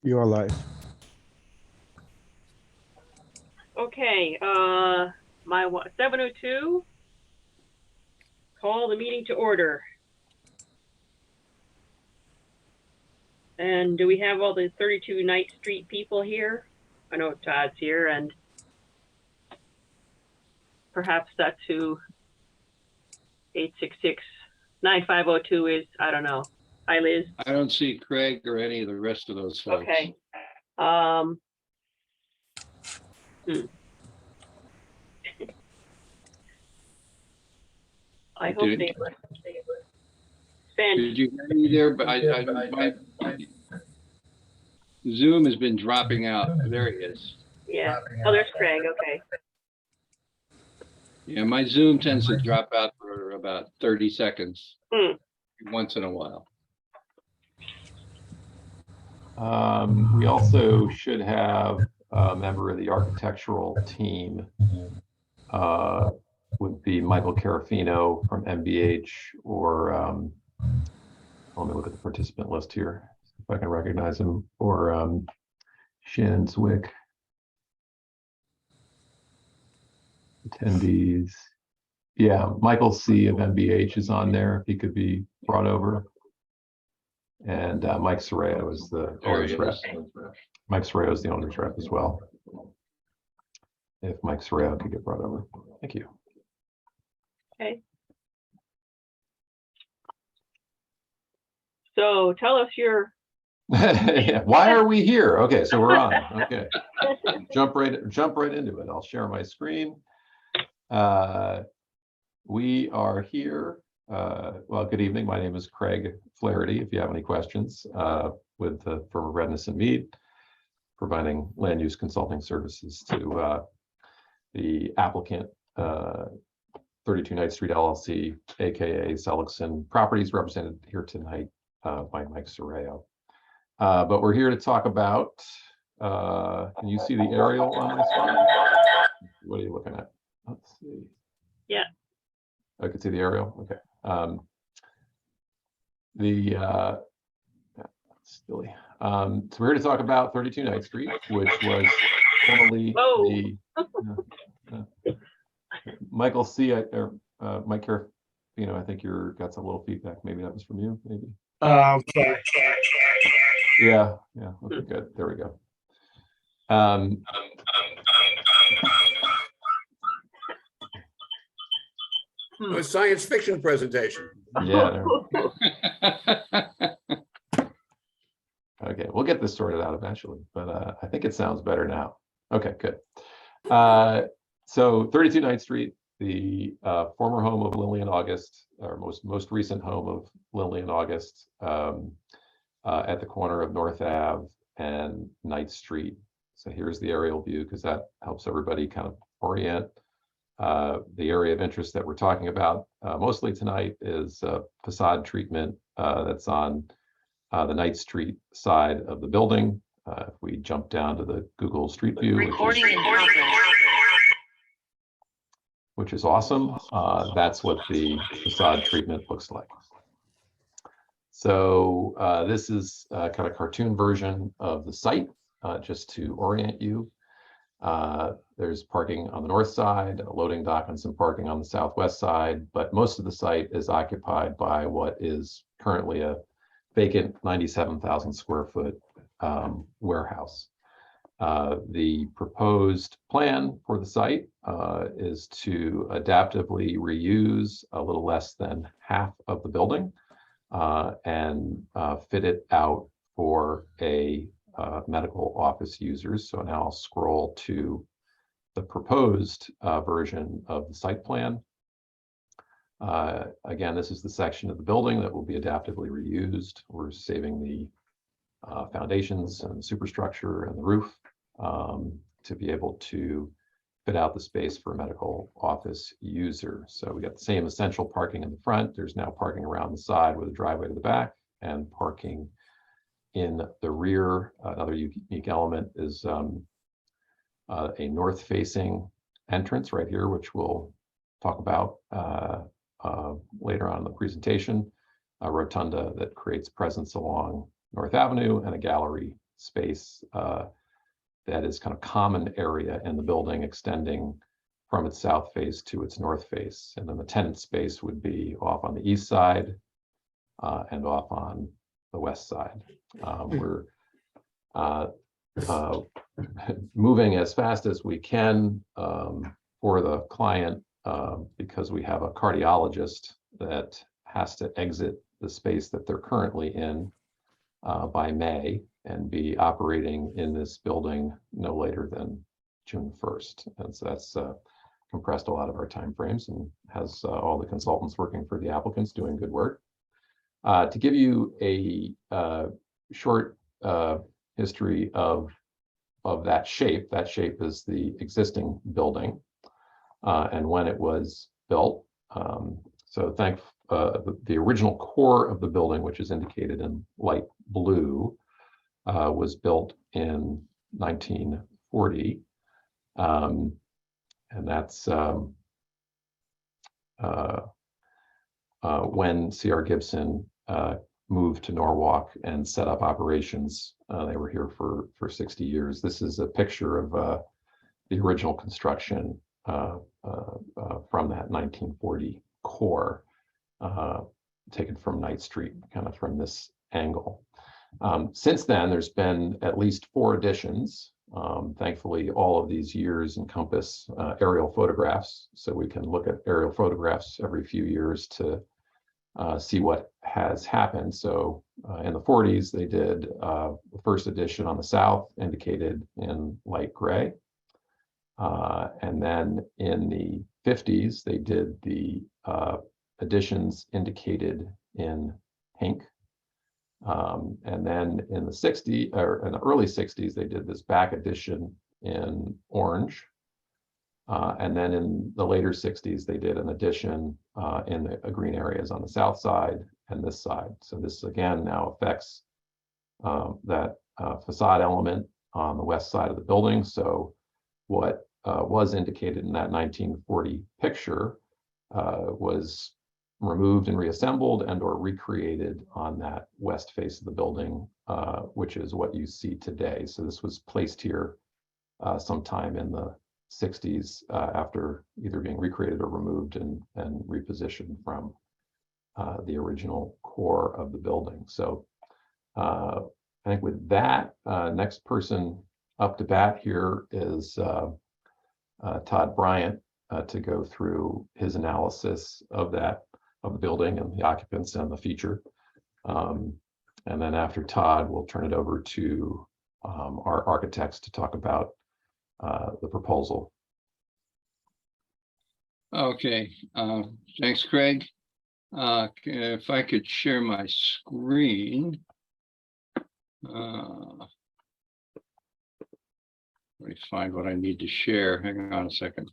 You are live. Okay, my 7:02, call the meeting to order. And do we have all the 32 Knight Street people here? I know Todd's here, and perhaps that's who 866-9502 is. I don't know. Hi, Liz. I don't see Craig or any of the rest of those folks. Okay. I hope they were. Did you hear me there? But my Zoom has been dropping out. There he is. Yeah. Oh, there's Craig. Okay. Yeah, my Zoom tends to drop out for about 30 seconds once in a while. We also should have a member of the architectural team. Would be Michael Carafino from MBH, or let me look at the participant list here, if I can recognize him, or Shannon Zwick. Attendees. Yeah, Michael C. of MBH is on there, if he could be brought over. And Mike Sorreo is the owner's rep. Mike Sorreo is the owner's rep as well. If Mike Sorreo could get brought over. Thank you. Okay. So tell us your. Yeah, why are we here? Okay, so we're on. Okay, jump right into it. I'll share my screen. We are here. Well, good evening. My name is Craig Flaherty. If you have any questions, with the firm of Redness and Mead, providing land use consulting services to the applicant, 32 Knight Street LLC, aka Seligson Properties, represented here tonight by Mike Sorreo. But we're here to talk about, can you see the aerial on this one? What are you looking at? Let's see. Yeah. I can see the aerial. Okay. Silly. So we're here to talk about 32 Knight Street, which was formerly the Michael C. Or Mike Carafino. I think you got some little feedback. Maybe that was from you. Maybe. Okay. Yeah. Okay, good. There we go. A science fiction presentation. Yeah. Okay, we'll get this sorted out eventually, but I think it sounds better now. Okay, good. So 32 Knight Street, the former home of Lillian August, or most recent home of Lillian August, at the corner of North Ave and Knight Street. So here's the aerial view, because that helps everybody kind of orient. The area of interest that we're talking about mostly tonight is facade treatment that's on the Knight Street side of the building. If we jump down to the Google Street View, which is awesome, that's what the facade treatment looks like. So this is kind of a cartoon version of the site, just to orient you. There's parking on the north side, a loading dock, and some parking on the southwest side, but most of the site is occupied by what is currently a vacant 97,000 square foot warehouse. The proposed plan for the site is to adaptively reuse a little less than half of the building and fit it out for a medical office users. So now I'll scroll to the proposed version of the site plan. Again, this is the section of the building that will be adaptively reused. We're saving the foundations and the superstructure and the roof to be able to fit out the space for a medical office user. So we got the same essential parking in the front. There's now parking around the side with a driveway to the back, and parking in the rear. Another unique element is a north-facing entrance right here, which we'll talk about later on in the presentation. A rotunda that creates presence along North Avenue, and a gallery space that is kind of common area in the building extending from its south face to its north face. And then the tenant space would be off on the east side and off on the west side. We're moving as fast as we can for the client because we have a cardiologist that has to exit the space that they're currently in by May and be operating in this building no later than June 1st. And so that's compressed a lot of our timeframes and has all the consultants working for the applicants doing good work. To give you a short history of that shape is the existing building and when it was built. The original core of the building, which is indicated in light blue, was built in 1940. And that's when C.R. Gibson moved to Norwalk and set up operations. They were here for 60 years. This is a picture of the original construction from that 1940 core, taken from Knight Street, kind of from this angle. Since then, there's been at least 4 additions. Thankfully, all of these years encompass aerial photographs, so we can look at aerial photographs every few years to see what has happened. So in the 40s, they did the first addition on the south, indicated in light gray. And then in the 50s, they did the additions indicated in pink. And then in the 60s, or in the early 60s, they did this back addition in orange. And then in the later 60s, they did an addition in the green areas on the south side and this side. So this again now affects that facade element on the west side of the building. So what was indicated in that 1940 picture was removed and reassembled and or recreated on that west face of the building, which is what you see today. So this was placed here sometime in the 60s after either being recreated or removed and repositioned from the original core of the building. So I think with that, next person up to bat here is Todd Bryant to go through his analysis of the building and the occupants and the feature. And then after Todd, we'll turn it over to our architects to talk about the proposal. Okay, thanks, Craig. If I could share my screen. Let me find what I need to share. Hang on a second.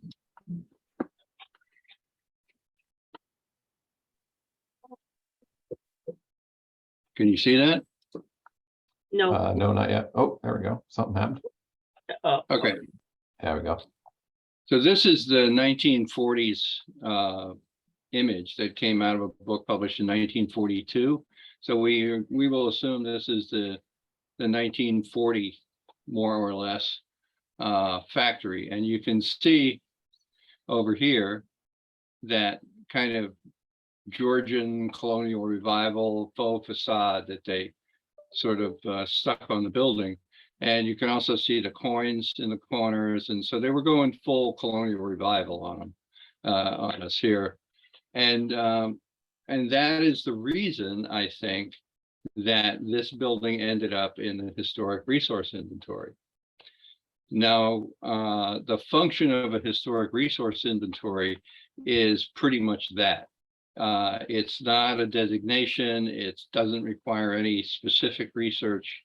Can you see that? No. No, not yet. Oh, there we go. Something happened. Okay. There we go. So this is the 1940s image that came out of a book published in 1942. So we will assume this is the 1940, more or less, factory. And you can see over here that kind of Georgian colonial revival faux facade that they sort of stuck on the building. And you can also see the coins in the corners. And so they were going full colonial revival on them, on us here. And that is the reason, I think, that this building ended up in the historic resource inventory. Now, the function of a historic resource inventory is pretty much that. It's not a designation. It doesn't require any specific research.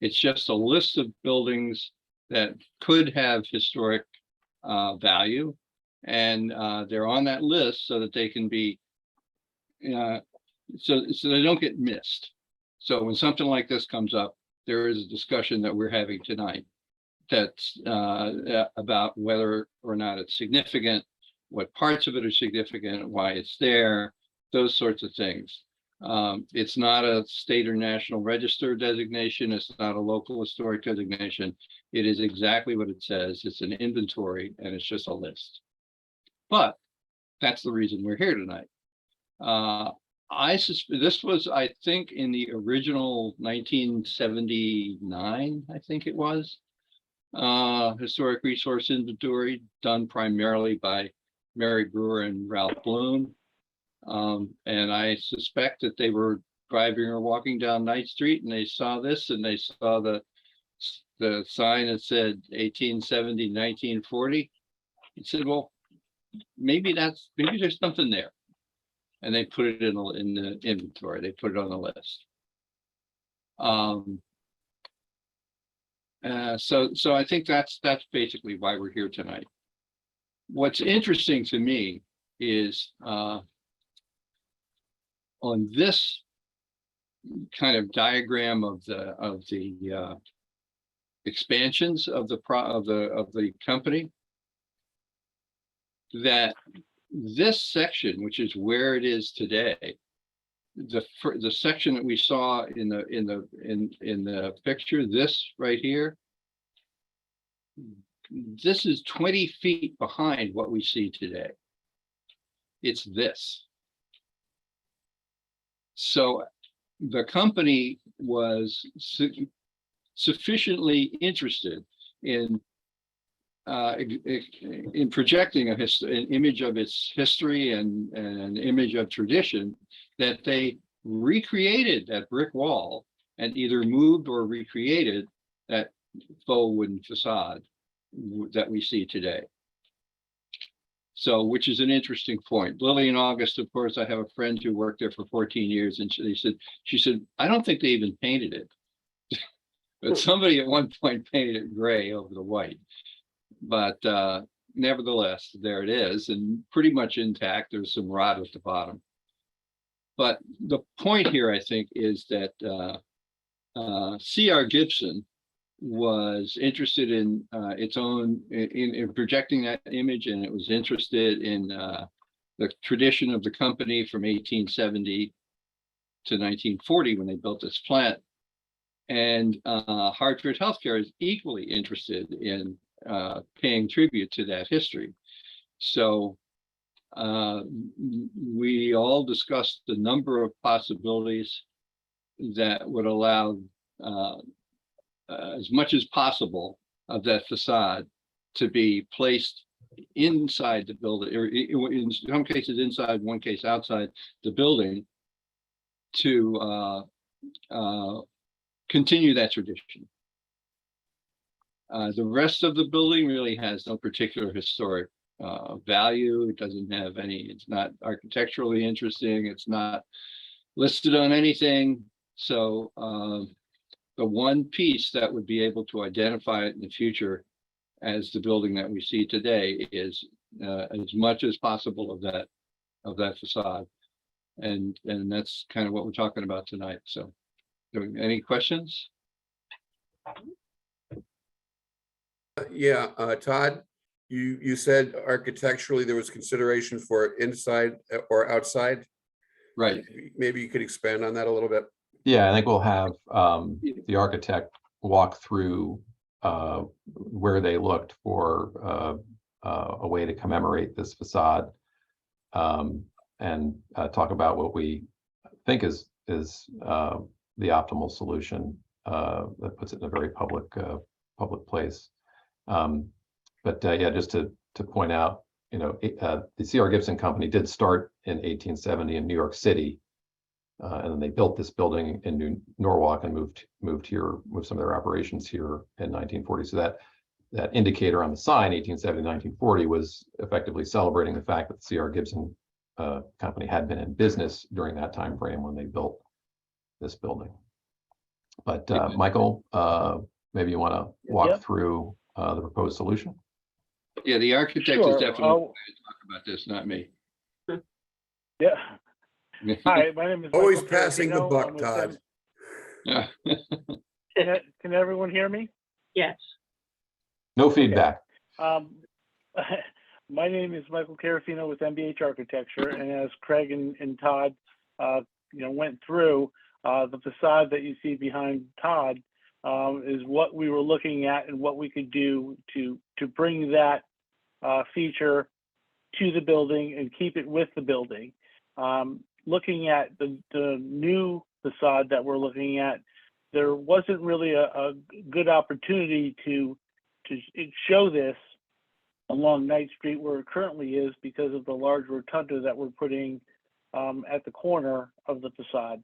It's just a list of buildings that could have historic value, and they're on that list so that they can be, so they don't get missed. So when something like this comes up, there is a discussion that we're having tonight that's about whether or not it's significant, what parts of it are significant, why it's there, those sorts of things. It's not a state or national register designation. It's not a local historic designation. It is exactly what it says. It's an inventory and it's just a list. But that's the reason we're here tonight. This was, I think, in the original 1979, I think it was, historic resource inventory done primarily by Mary Brewer and Ralph Bloom. And I suspect that they were driving or walking down Ninth Street and they saw this and they saw the sign that said 1870, 1940. He said, well, maybe there's something there. And they put it in the inventory. They put it on the list. So I think that's basically why we're here tonight. What's interesting to me is on this kind of diagram of the expansions of the company, that this section, which is where it is today, the section that we saw in the picture, this right here, this is 20 feet behind what we see today. It's this. So the company was sufficiently interested in projecting an image of its history and an image of tradition, that they recreated that brick wall and either moved or recreated that faux wooden facade that we see today. So, which is an interesting point. Lily and August, of course, I have a friend who worked there for 14 years, and she said, I don't think they even painted it. But somebody at one point painted it gray over the white. But nevertheless, there it is, and pretty much intact. There's some rot at the bottom. But the point here, I think, is that C.R. Gibson was interested in in projecting that image, and it was interested in the tradition of the company from 1870 to 1940 when they built this plant. And Hartford Healthcare is equally interested in paying tribute to that history. So we all discussed the number of possibilities that would allow as much as possible of that facade to be placed inside the building, or in some cases inside, one case outside the building, to continue that tradition. The rest of the building really has no particular historic value. It doesn't have any, it's not architecturally interesting. It's not listed on anything. So the one piece that would be able to identify it in the future as the building that we see today is as much as possible of that facade. And that's kind of what we're talking about tonight. So any questions? Yeah, Todd, you said architecturally there was consideration for inside or outside. Right. Maybe you could expand on that a little bit. Yeah, I think we'll have the architect walk through where they looked for a way to commemorate this facade, and talk about what we think is the optimal solution that puts it in a very public place. But yeah, just to point out, the C.R. Gibson Company did start in 1870 in New York City, and then they built this building in Norwalk and moved some of their operations here in 1940. So that indicator on the sign, 1870, 1940, was effectively celebrating the fact that the C.R. Gibson Company had been in business during that time frame when they built this building. But Michael, maybe you want to walk through the proposed solution? Yeah, the architect is definitely going to talk about this, not me. Yeah. Hi, my name is Always Michael passing the Carafino. buck, I'm with Todd. Yeah. Can everyone hear me? Yes. No feedback. My name is Michael Carafino with MBH Architecture, and as Craig and Todd went through, the facade that you see behind Todd is what we were looking at and what we could do to bring that feature to the building and keep it with the building. Looking at the new facade that we're looking at, there wasn't really a good opportunity to show this along Knight Street where it currently is because of the large rotunda that we're putting at the corner of the facade.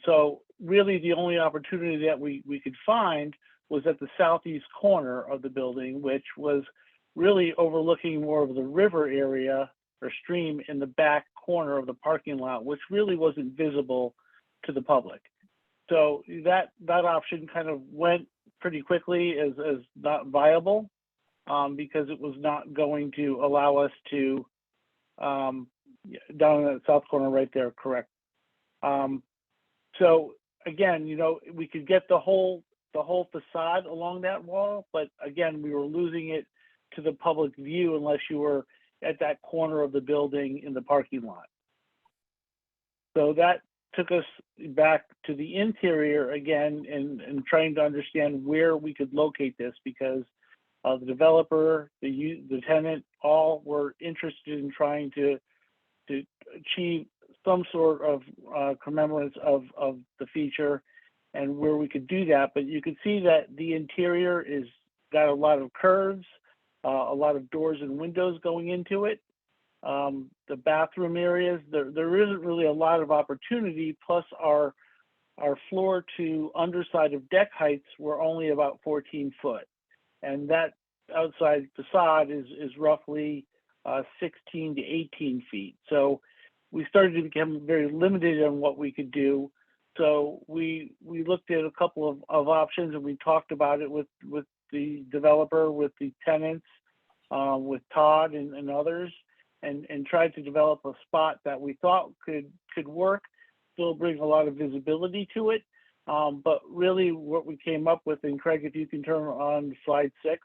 So really the only opportunity that we could find was at the southeast corner of the building, which was really overlooking more of the river area or stream in the back corner of the parking lot, which really wasn't visible to the public. So that option kind of went pretty quickly as not viable because it was not going to allow us to down in that south corner right there, correct. So again, we could get the whole facade along that wall, but again, we were losing it to the public view unless you were at that corner of the building in the parking lot. So that took us back to the interior again and trying to understand where we could locate this because the developer, the tenant, all were interested in trying to achieve some sort of commemorance of the feature and where we could do that. But you can see that the interior is got a lot of curves, a lot of doors and windows going into it. The bathroom areas, there isn't really a lot of opportunity, plus our floor to underside of deck heights were only about 14 foot. And that outside facade is roughly 16 to 18 feet. So we started to become very limited on what we could do. So we looked at a couple of options and we talked about it with the developer, with the tenants, with Todd and others, and tried to develop a spot that we thought could work, still bring a lot of visibility to it. But really what we came up with, and Craig, if you can turn on slide 6,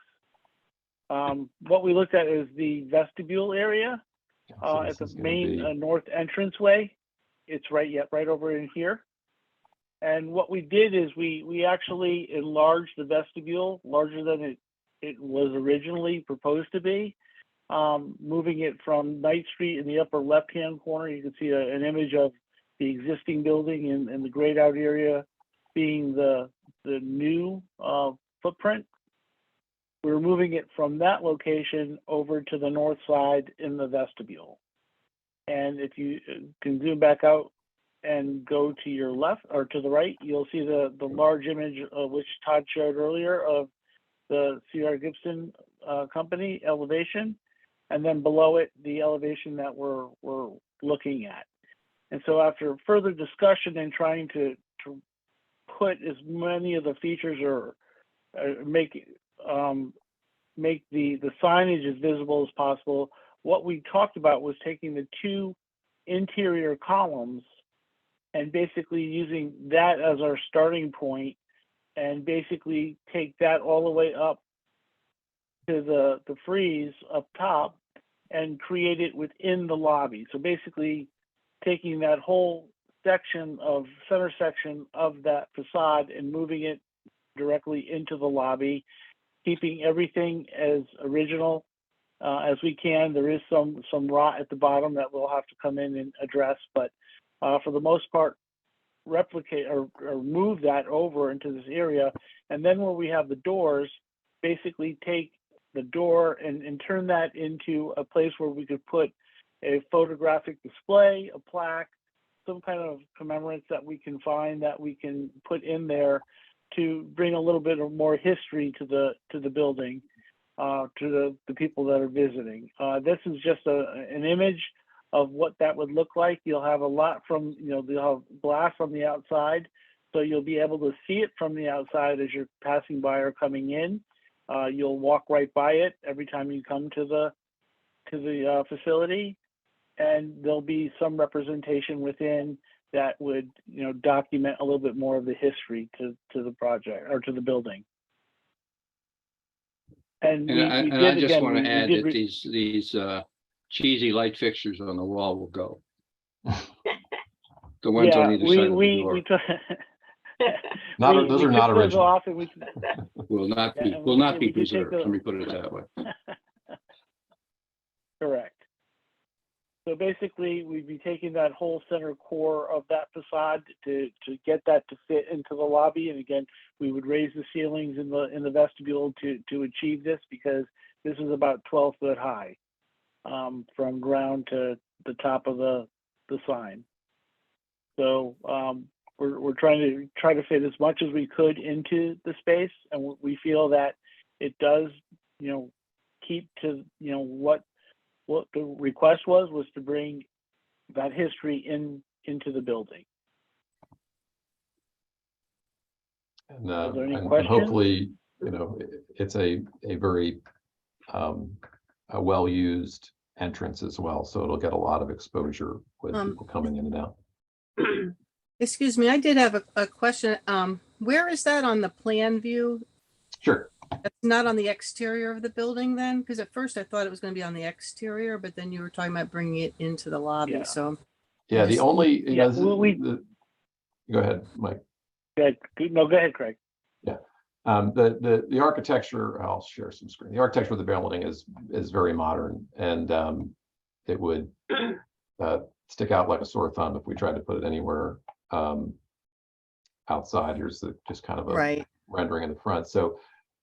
what we looked at is the vestibule area at the main north entranceway. It's right over in here. And what we did is we actually enlarged the vestibule larger than it was originally proposed to be, moving it from Knight Street in the upper left-hand corner. You can see an image of the existing building and the grayed out area being the new footprint. We're moving it from that location over to the north side in the vestibule. And if you can zoom back out and go to your left or to the right, you'll see the large image of which Todd showed earlier of the C.R. Gibson company elevation, and then below it, the elevation that we're looking at. And so after further discussion and trying to put as many of the features or make the signage as visible as possible, what we talked about was taking the two interior columns and basically using that as our starting point and basically take that all the way up to the frieze up top and create it within the lobby. So basically taking that whole center section of that facade and moving it directly into the lobby, keeping everything as original as we can. There is some rot at the bottom that we'll have to come in and address, but for the most part, replicate or move that over into this area. And then where we have the doors, basically take the door and turn that into a place where we could put a photographic display, a plaque, some kind of commemorance that we can find that we can put in there to bring a little bit of more history to the building, to the people that are visiting. This is just an image of what that would look like. You'll have a lot from, you'll have glass from the outside, so you'll be able to see it from the outside as you're passing by or coming in. You'll walk right by it every time you come to the facility, and there'll be some representation within that would, document a little bit more of the history to the project or to the building. And I just want to add that these cheesy light fixtures on the wall will go. the ones on Yeah, either side of the we door took. Those are not took those original. off and we, will not yeah, be, and will we- not and be we did take preserved. the- Let me put it that way. Correct. So basically, we'd be taking that whole center core of that facade to get that to fit into the lobby. And again, we would raise the ceilings in the vestibule to achieve this, because this is about 12 foot high from ground to the top of the sign. So we're trying to fit as much as we could into the space, and we feel that it does, keep to, what the request was to bring that history into the building. And, Are there any and questions? hopefully, it's a very a well-used entrance as well. So it'll get a lot of exposure with people coming in and out. Excuse me, I did have a question. Where is that on the plan view? Sure. That's not on the exterior of the building then? Because at first I thought it was going to be on the exterior, but then you were talking about bringing it into the lobby. Yeah. So Yeah, the only, Yeah, go ahead, Mike. No, go ahead, Craig. The architecture, I'll share some screen. The architecture of the building is very modern, and it would stick out like a sore thumb if we tried to put it anywhere outside. Here's just kind of a right. rendering in the front. So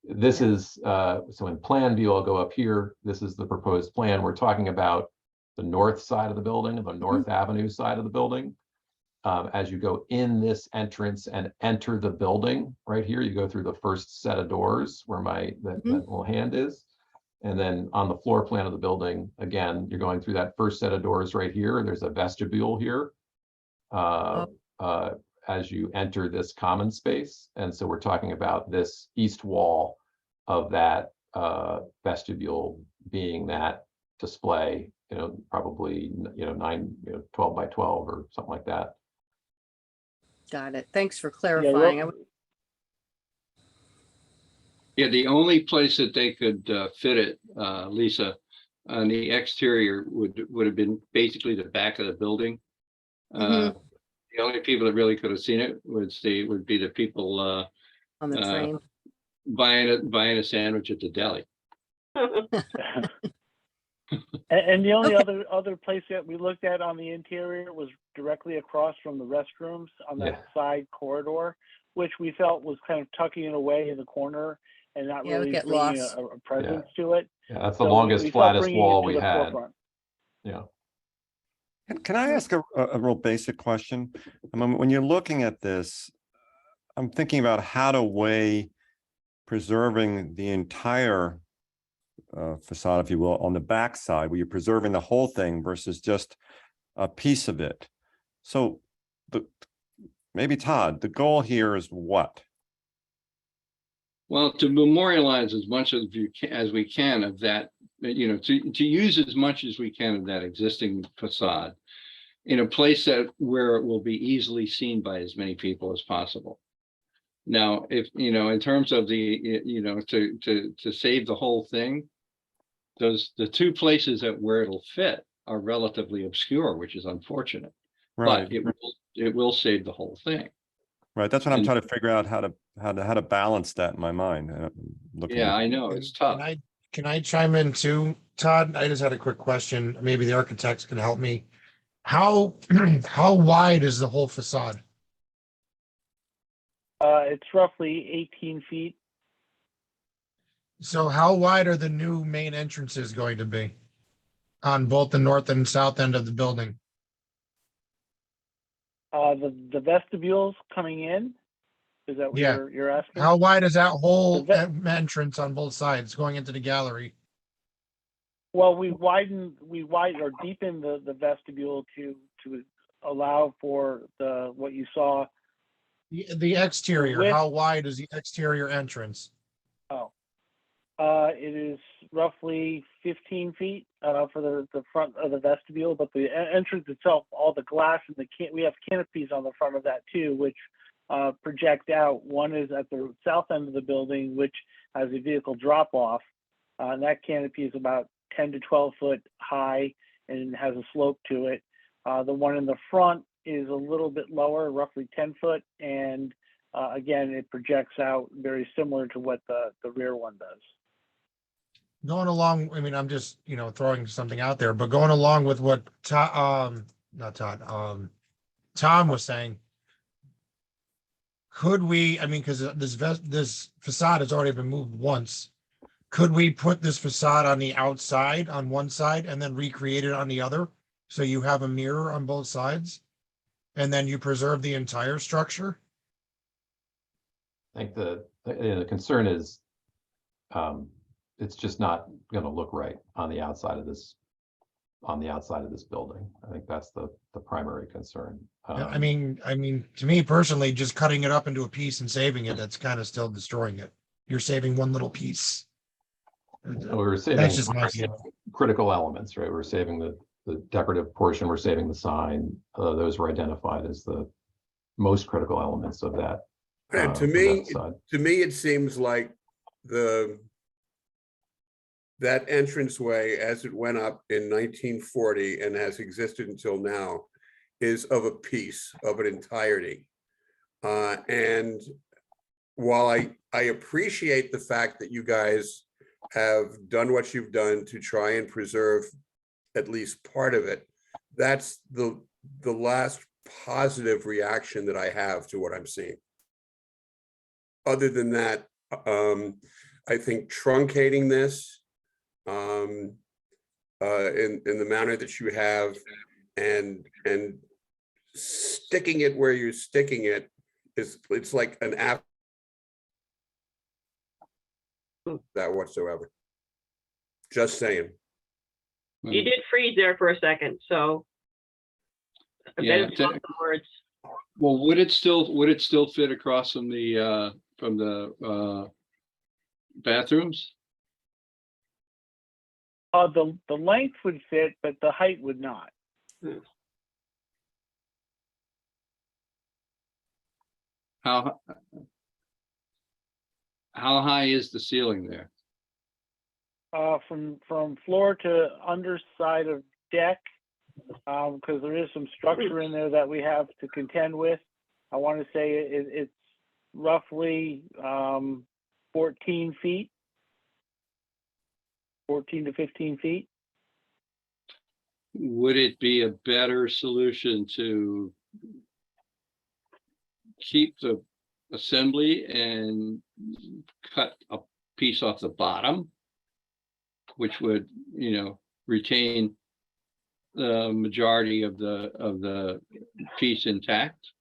this is so in plan view, I'll go up here. This is the proposed plan. We're talking about the north side of the building, the North Avenue side of the building. As you go in this entrance and enter the building, right here, you go through the first set of doors where that little hand is. And then on the floor plan of the building, again, you're going through that first set of doors right here. There's a vestibule here as you enter this common space. And so we're talking about this east wall of that vestibule being that display, probably 12 by 12 or something like that. Got it. Thanks for clarifying. Yeah, the only place that they could fit it, Lisa, on the exterior would have been basically the back of the building. The only people that really could have seen it would be the people On the train. buying a sandwich at the deli. And the only Okay. other place that we looked at on the interior was directly across from the restrooms on that side corridor, which we felt was kind of tucking it away in the corner and not Yeah, it would really get bringing lost. a presence to it. Yeah, that's the So longest, we felt flattest bringing it wall to we the had. forefront. Yeah. Can I ask a real basic question? I mean, when you're looking at this, I'm thinking about how to weigh preserving the entire facade, if you will, on the back side, where you're preserving the whole thing versus just a piece of it. So maybe Todd, the goal here is what? Well, to memorialize as much as we can of that, to use as much as we can of that existing facade in a place where it will be easily seen by as many people as possible. Now, if in terms of to save the whole thing, the two places where it'll fit are relatively obscure, which is unfortunate. Right. But it will save the whole thing. Right. That's what I'm trying to figure out how to balance that in my mind. Yeah, I know it's tough. Can I chime in too, Todd? I just had a quick question. Maybe the architects can help me. How wide is the whole facade? It's roughly 18 feet. So how wide are the new main entrances going to be on both the north and south end of the building? The vestibules coming in, is that what Yeah. you're asking? How wide is that whole entrance on both sides going into the gallery? Well, we or deepened the vestibule to allow for what you saw. The exterior, Width. how wide is the exterior entrance? It is roughly 15 feet for the front of the vestibule, but the entrance itself, all the glass and we have canopies on the front of that too, which project out. One is at the south end of the building, which has a vehicle drop off. And that canopy is about 10 to 12 foot high and has a slope to it. The one in the front is a little bit lower, roughly 10 foot. And again, it projects out very similar to what the rear one does. Going along, I mean, I'm just, throwing something out there, but going along with what Tom was saying, could we, I mean, because this facade has already been moved once. Could we put this facade on the outside on one side and then recreate it on the other? So you have a mirror on both sides? And then you preserve the entire structure? I think the concern is it's just not going to look right on the outside of this building. I think that's the primary concern. Yeah, I mean, to me personally, just cutting it up into a piece and saving it, that's kind of still destroying it. You're saving one little piece. We're saving That's just my view. critical elements, right? We're saving the decorative portion, we're saving the sign. Those were identified as the most critical elements of that. And to of me, that facade. it seems like that entranceway as it went up in 1940 and has existed until now is of a piece, of an entirety. And while I appreciate the fact that you guys have done what you've done to try and preserve at least part of it, that's the last positive reaction that I have to what I'm seeing. Other than that, I think truncating this in the manner that you have and sticking it where you're sticking it it's like an app that whatsoever. Just saying. You did freeze there for a second, so. I Yeah, better talk some words. Well, would it still fit across from the bathrooms? The length would fit, but the height would not. How high is the ceiling there? From floor to underside of deck, because there is some structure in there that we have to contend with. I want to say it's roughly 14 feet, 14 to 15 feet. Would it be a better solution to keep the assembly and cut a piece off the bottom, which would, retain the majority of the piece intact,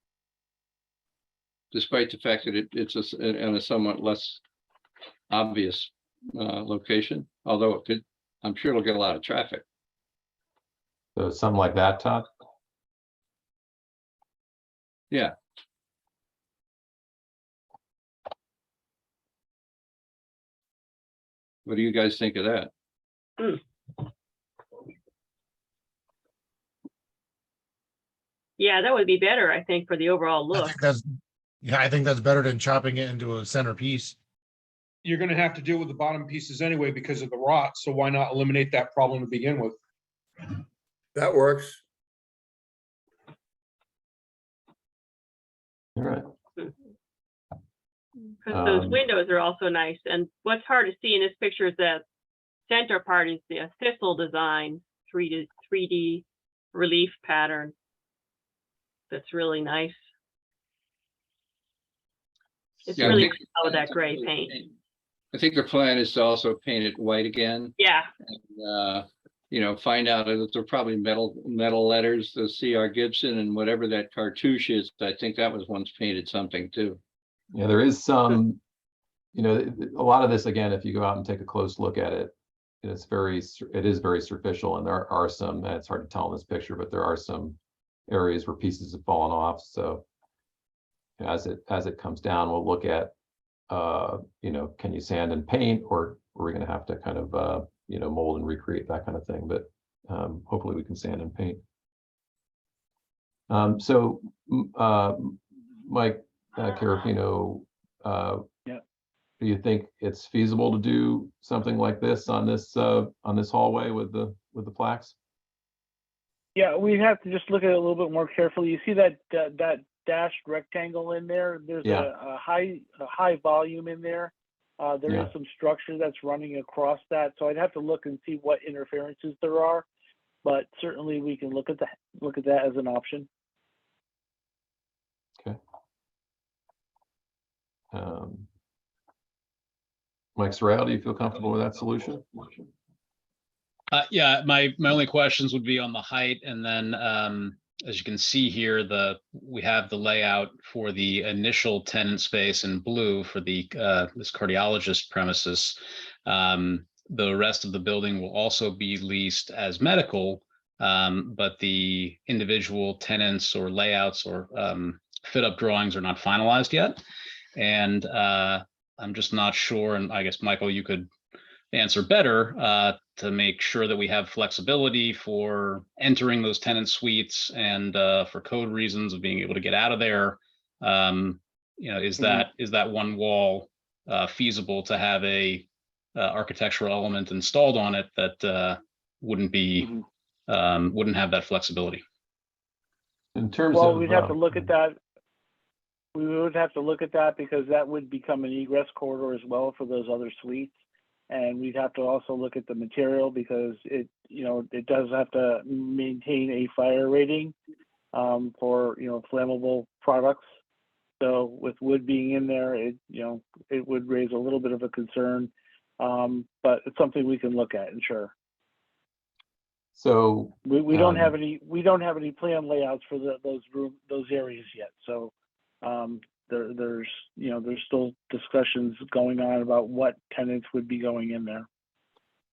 despite the fact that it's in a somewhat less obvious location, although I'm sure it'll get a lot of traffic. So something like that, Todd? Yeah. What do you guys think of that? Yeah, that would be better, I think, for the overall I look. think that's better than chopping it into a centerpiece. You're gonna have to deal with the bottom pieces anyway because of the rot, so why not eliminate that problem to begin with? That works. All right. Because those windows are also nice. And what's hard to see in this picture is that center part is the thistle design, 3D relief pattern. That's really nice. It's Yeah, I really think- nice with that gray paint. I think the plan is to also paint it white again. Yeah, And, find out that they're probably metal letters, the C.R. Gibson and whatever that cartouche is. I think that was once painted something too. Yeah, there is some, a lot of this, again, if you go out and take a close look at it, it is very superficial, and there are some, and it's hard to tell in this picture, but there are some areas where pieces have fallen off. So as it comes down, we'll look at, can you sand and paint, or are we going to have to kind of, mold and recreate that kind of thing? But hopefully we can sand and paint. So Mike Carapino, Yeah. do you think it's feasible to do something like this on this hallway with the plaques? Yeah, we have to just look at it a little bit more carefully. You see that dashed rectangle in there? There's Yeah. a high volume in there. There Yeah. is some structure that's running across that, so I'd have to look and see what interferences there are. But certainly we can look at that as an option. Okay. Mike Sorrell, do you feel comfortable with that solution? Yeah, my only questions would be on the height, and then as you can see here, we have the layout for the initial tenant space in blue for the this cardiologist premises. The rest of the building will also be leased as medical, but the individual tenants or layouts or fit up drawings are not finalized yet. And I'm just not sure, and I guess Michael, you could answer better, to make sure that we have flexibility for entering those tenant suites and for code reasons of being able to get out of there. Is that one wall feasible to have a architectural element installed on it that wouldn't have that flexibility? In terms Well, of, we'd have to look at that. We would have to look at that because that would become an egress corridor as well for those other suites. And we'd have to also look at the material because it does have to maintain a fire rating for, flammable products. So with wood being in there, it would raise a little bit of a concern. But it's something we can look at, and sure. So We don't have any plan layouts for those areas yet. So there's still discussions going on about what tenants would be going in there.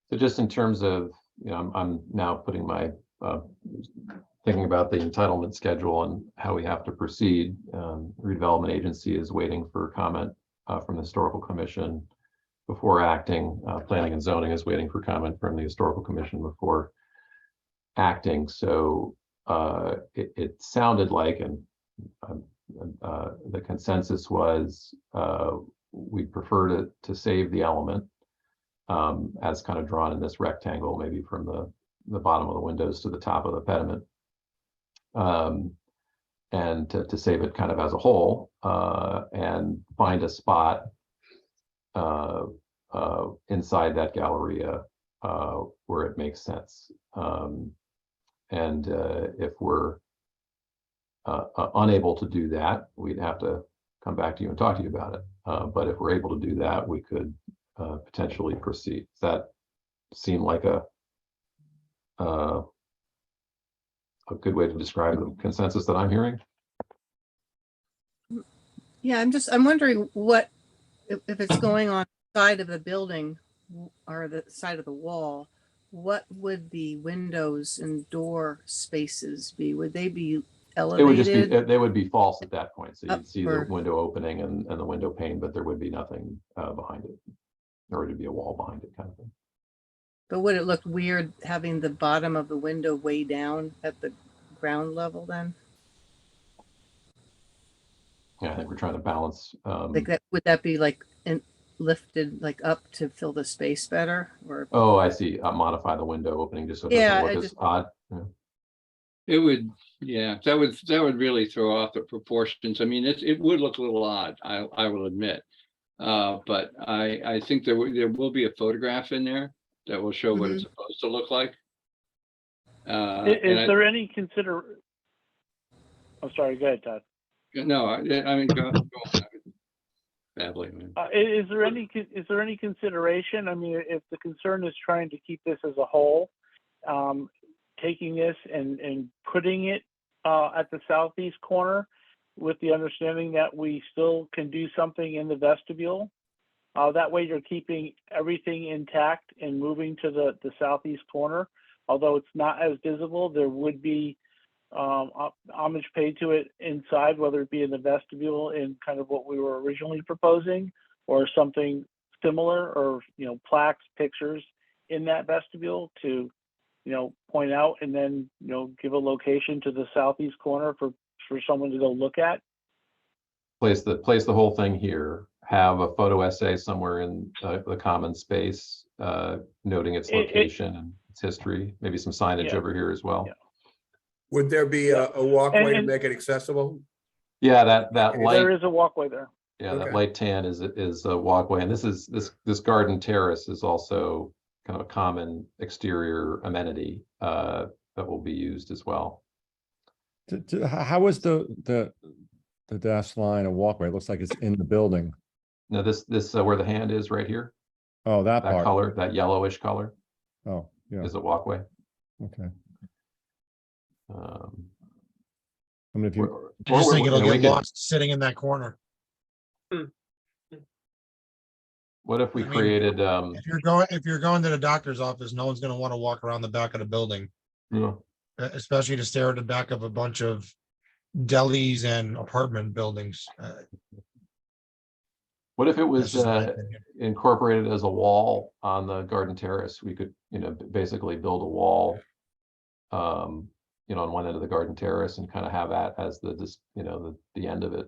So just in terms of, I'm now putting my thinking about the entitlement schedule and how we have to proceed. Redevelopment agency is waiting for comment from the historical commission before acting. Planning and zoning is waiting for comment from the historical commission before acting. So it sounded like, and the consensus was we prefer to save the element as kind of drawn in this rectangle, maybe from the bottom of the windows to the top of the pediment, and to save it kind of as a whole, and find a spot inside that galleria where it makes sense. And if we're unable to do that, we'd have to come back to you and talk to you about it. But if we're able to do that, we could potentially proceed. Does that seem like a good way to describe the consensus that I'm hearing? Yeah, I'm wondering what, if it's going on the side of the building or the side of the wall, what would the windows and door spaces be? Would they be elevated? It would just be, they would be false at that point. So you'd see the Upward. window opening and the window pane, but there would be nothing behind it. Or it'd be a wall behind it kind of thing. But would it look weird having the bottom of the window way down at the ground level then? Yeah, I think we're trying to balance. Like that, would that be like lifted like up to fill the space better? Or Oh, I see. Modify the window opening just so it Yeah, doesn't look I as odd. Yeah. It would, yeah, that would really throw off the proportions. I mean, it would look a little odd, I will admit. But I think there will be a photograph in there that will show what it's supposed to look like. Is there any I'm sorry, go ahead, Todd. No, I mean, go on. Badly, man. Is there any consideration? I mean, if the concern is trying to keep this as a whole, taking this and putting it at the southeast corner with the understanding that we still can do something in the vestibule. That way you're keeping everything intact and moving to the southeast corner. Although it's not as visible, there would be homage paid to it inside, whether it be in the vestibule in kind of what we were originally proposing or something similar, or, plaques, pictures in that vestibule to, point out and then, give a location to the southeast corner for someone to go look at. Place the whole thing here, have a photo essay somewhere in the common space, noting its location and its history, maybe some signage Yeah. over here as well. Yeah. Would there be a walkway to And- make it accessible? Yeah, that light, There is a walkway there. yeah, that Okay. light tan is a walkway, and this garden terrace is also kind of a common exterior amenity that will be used as well. How is the dash line a walkway? It looks like it's in the building. Now, this where the hand is right here, Oh, that that part. color, that yellowish color Oh, yeah, is a walkway. okay. Um, I mean, if you, or- I just or think we- it'll you know, we get could- lost sitting in that corner. What if we I mean, created, If you're going to the doctor's office, no one's gonna want to walk around the back of the building, you know, especially to stare at the back of a bunch of delis and apartment buildings. what if it That's was just my opinion. incorporated as a wall on the garden terrace? We could, basically build a wall, on one end of the garden terrace and kind of have that as the end of it.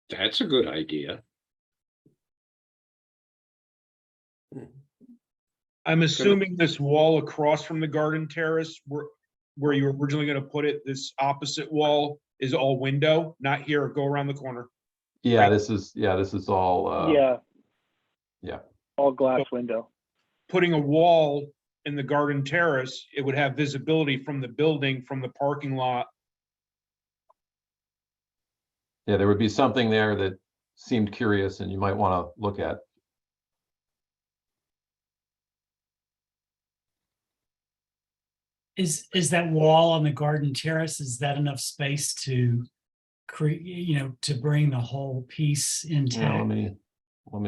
That's a good idea. I'm assuming this wall across from the garden terrace where you were originally gonna put it, this opposite wall is all window, not here, go around the corner. Yeah, Right. this is all, Yeah. yeah. All glass window. Putting a wall in the garden terrace, it would have visibility from the building, from the parking lot. Yeah, there would be something there that seemed curious and you might want to look at. Is that wall on the garden terrace, is that enough space to create, to bring the whole piece Yeah, intact? let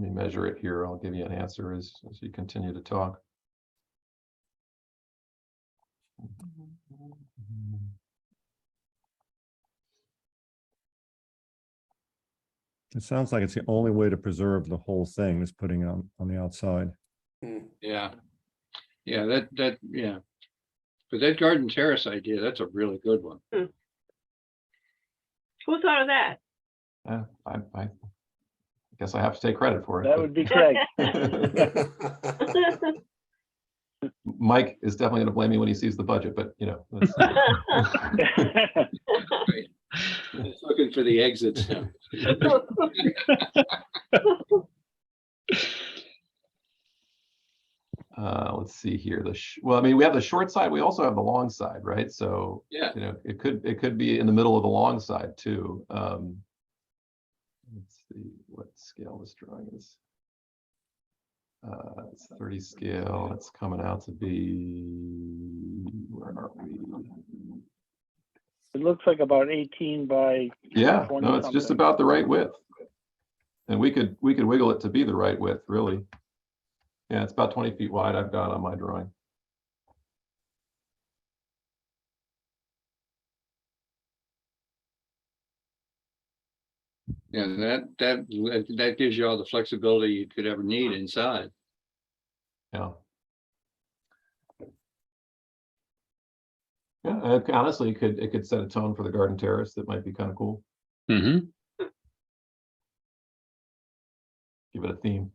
me measure it here. I'll give you an answer as you continue to talk. it sounds like it's the only way to preserve the whole thing is putting it on the outside. Yeah. Yeah, yeah. But that garden terrace idea, that's a really good one. Who thought of that? Yeah, I guess I have to take credit for it. That but- would be Craig. Mike is definitely gonna blame me when he sees the budget, but that's- It's looking for the exits now. let's see here. Well, I mean, we have the short side, we also have the long side, right? So, Yeah. it could be in the middle of the long side too. Let's see what scale this drawing is. It's 30 scale. It's coming out to be, where are we? It looks like about 18 by Yeah, 20 no, it's just something. about the right width. And we could wiggle it to be the right width, really. Yeah, it's about 20 feet wide I've got on my drawing. Yeah, that gives you all the flexibility you could ever need inside. Yeah. Yeah, honestly, it could set a tone for the garden terrace that might be kind of cool. Mm-hmm. Give it a theme.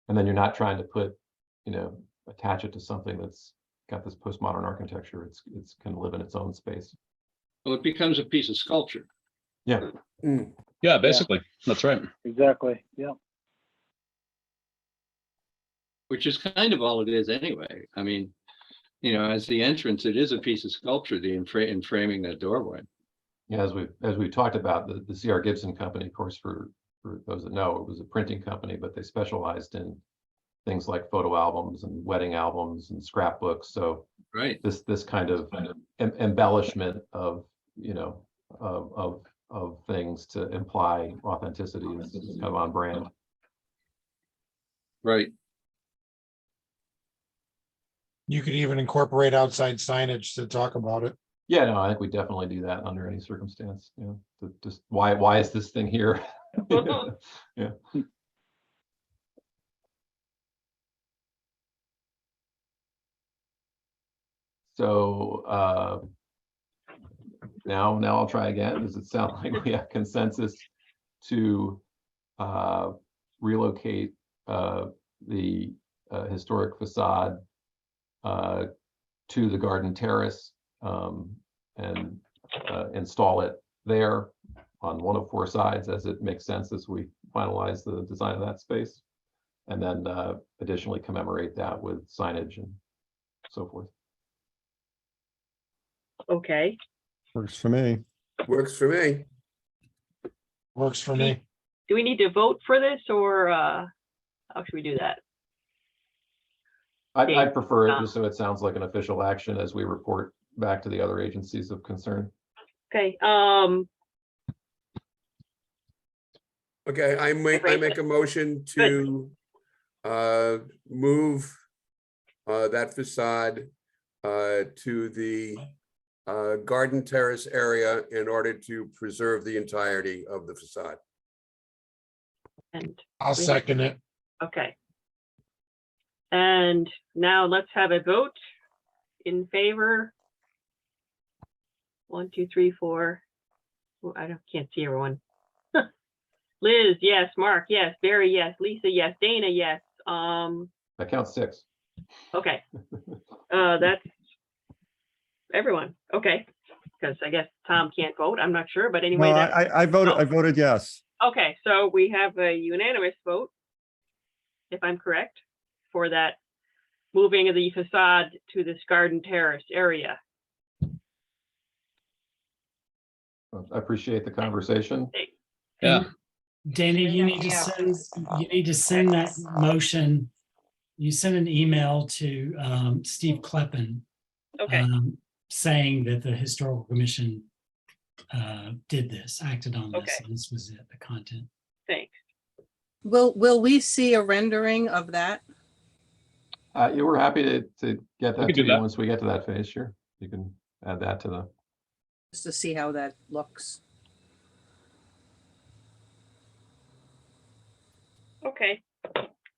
And then you're not trying to put, attach it to something that's got this postmodern architecture. It's can live in its own space. Well, it becomes a piece of sculpture, Yeah. Yeah, basically, that's right. Exactly, yeah. which is kind of all it is anyway. I mean, as the entrance, it is a piece of sculpture, in framing that doorway. Yeah, as we've talked about, the C.R. Gibson Company, of course, for those that know, it was a printing company, but they specialized in things like photo albums and wedding albums and scrapbooks. So Right. this kind of embellishment of of things to imply authenticity is kind of on brand. Right. You could even incorporate outside signage to talk about it. Yeah, no, I think we definitely do that under any circumstance. Just why is this thing here? Yeah. So now I'll try again. Does it sound like we have consensus to relocate the historic facade to the garden terrace and install it there on one of 4 sides as it makes sense as we finalize the design of that space. And then additionally commemorate that with signage and so forth. Okay, Works for me. Works for me. Works for me. do we need to vote for this, or how should we do that? Okay, I'd prefer it just so it sounds like an official action as we report back to the other agencies of concern. Okay, Okay, I make a motion to move that facade to the garden terrace area in order to preserve the entirety of the facade. and, I'll second it. okay. And now let's have a vote in favor. 1, 2, 3, 4. Oh, can't see everyone. Liz, yes. Mark, yes. Barry, yes. Lisa, yes. Dana, yes. That counts 6. Okay. That's everyone. Okay. Because I guess Tom can't vote. I'm not sure, but anyway. No, That's, I voted, I voted yes. okay, so we have a unanimous vote, if I'm correct, for that moving of the facade to this garden terrace area. I appreciate the conversation. Yeah. Dana, you need to send that motion. You send an email to Steve Kleppen Okay, saying that the historical commission did this, acted on this. Okay. And this was it, the content. thanks. Will we see a rendering of that? Yeah, we're happy to get that could to do you that. once we get to that phase. Sure, you can add that to the. Just to see how that looks. Okay.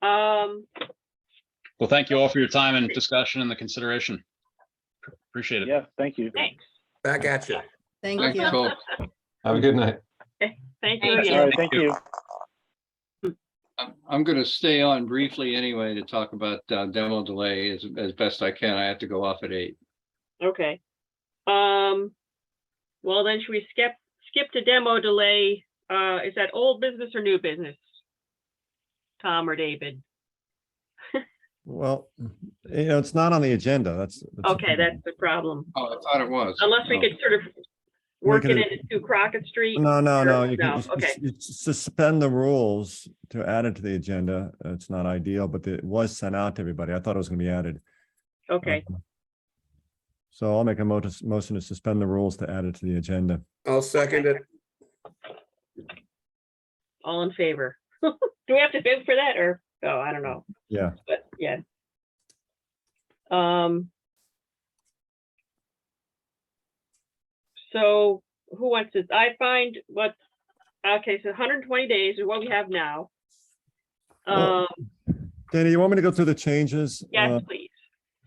Well, thank you all for your time and discussion and the consideration. Appreciate it. Yeah, thank you. Thanks. Back at you. Thank Thanks, you. folks. Have a good night. Thank you All again. right, thank you. I'm going to stay on briefly anyway to talk about demo delay as best I can. I have to go off at 8. Okay. Well, then should we skip to demo delay? Is that old business or new business? Tom or David? Well, it's not on the agenda. That's the Okay, thing. that's the problem. Oh, I thought it was. Unless we Oh. could sort of work could- it into Crockett Street. No, no, or- no. You No, can okay, you suspend the rules to add it to the agenda. It's not ideal, but it was sent out to everybody. I thought it was going to be added. okay. So I'll make a motion to suspend the rules to add it to the agenda. I'll second it. All in favor? Do we have to vote for that, or, oh, I don't know, Yeah. but yeah. So who wants this? I find what, okay, so 120 days is what we have now. Well, Danny, you want me to go through the changes? Yes, please.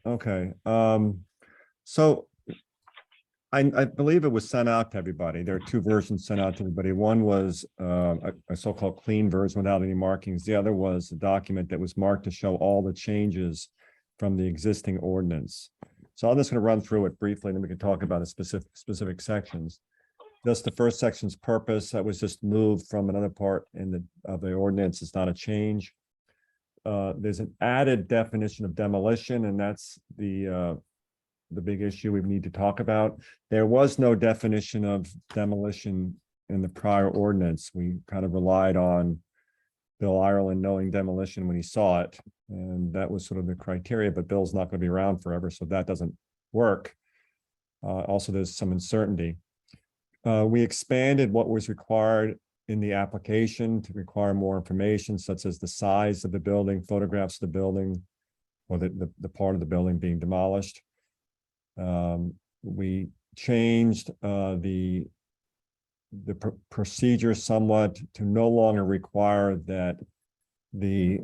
Okay, so I believe it was sent out to everybody. There are 2 versions sent out to everybody. One was a so-called clean version without any markings. The other was a document that was marked to show all the changes from the existing ordinance. So I'm just going to run through it briefly, and then we can talk about the specific sections. Just the first section's purpose, that was just moved from another part of the ordinance. It's not a change. There's an added definition of demolition, and that's the big issue we need to talk about. There was no definition of demolition in the prior ordinance. We kind of relied on Bill Ireland knowing demolition when he saw it, and that was sort of the criteria, but Bill's not going to be around forever, so that doesn't work. Also, there's some uncertainty. We expanded what was required in the application to require more information, such as the size of the building, photographs of the building, or the part of the building being demolished. We changed the procedure somewhat to no longer require that the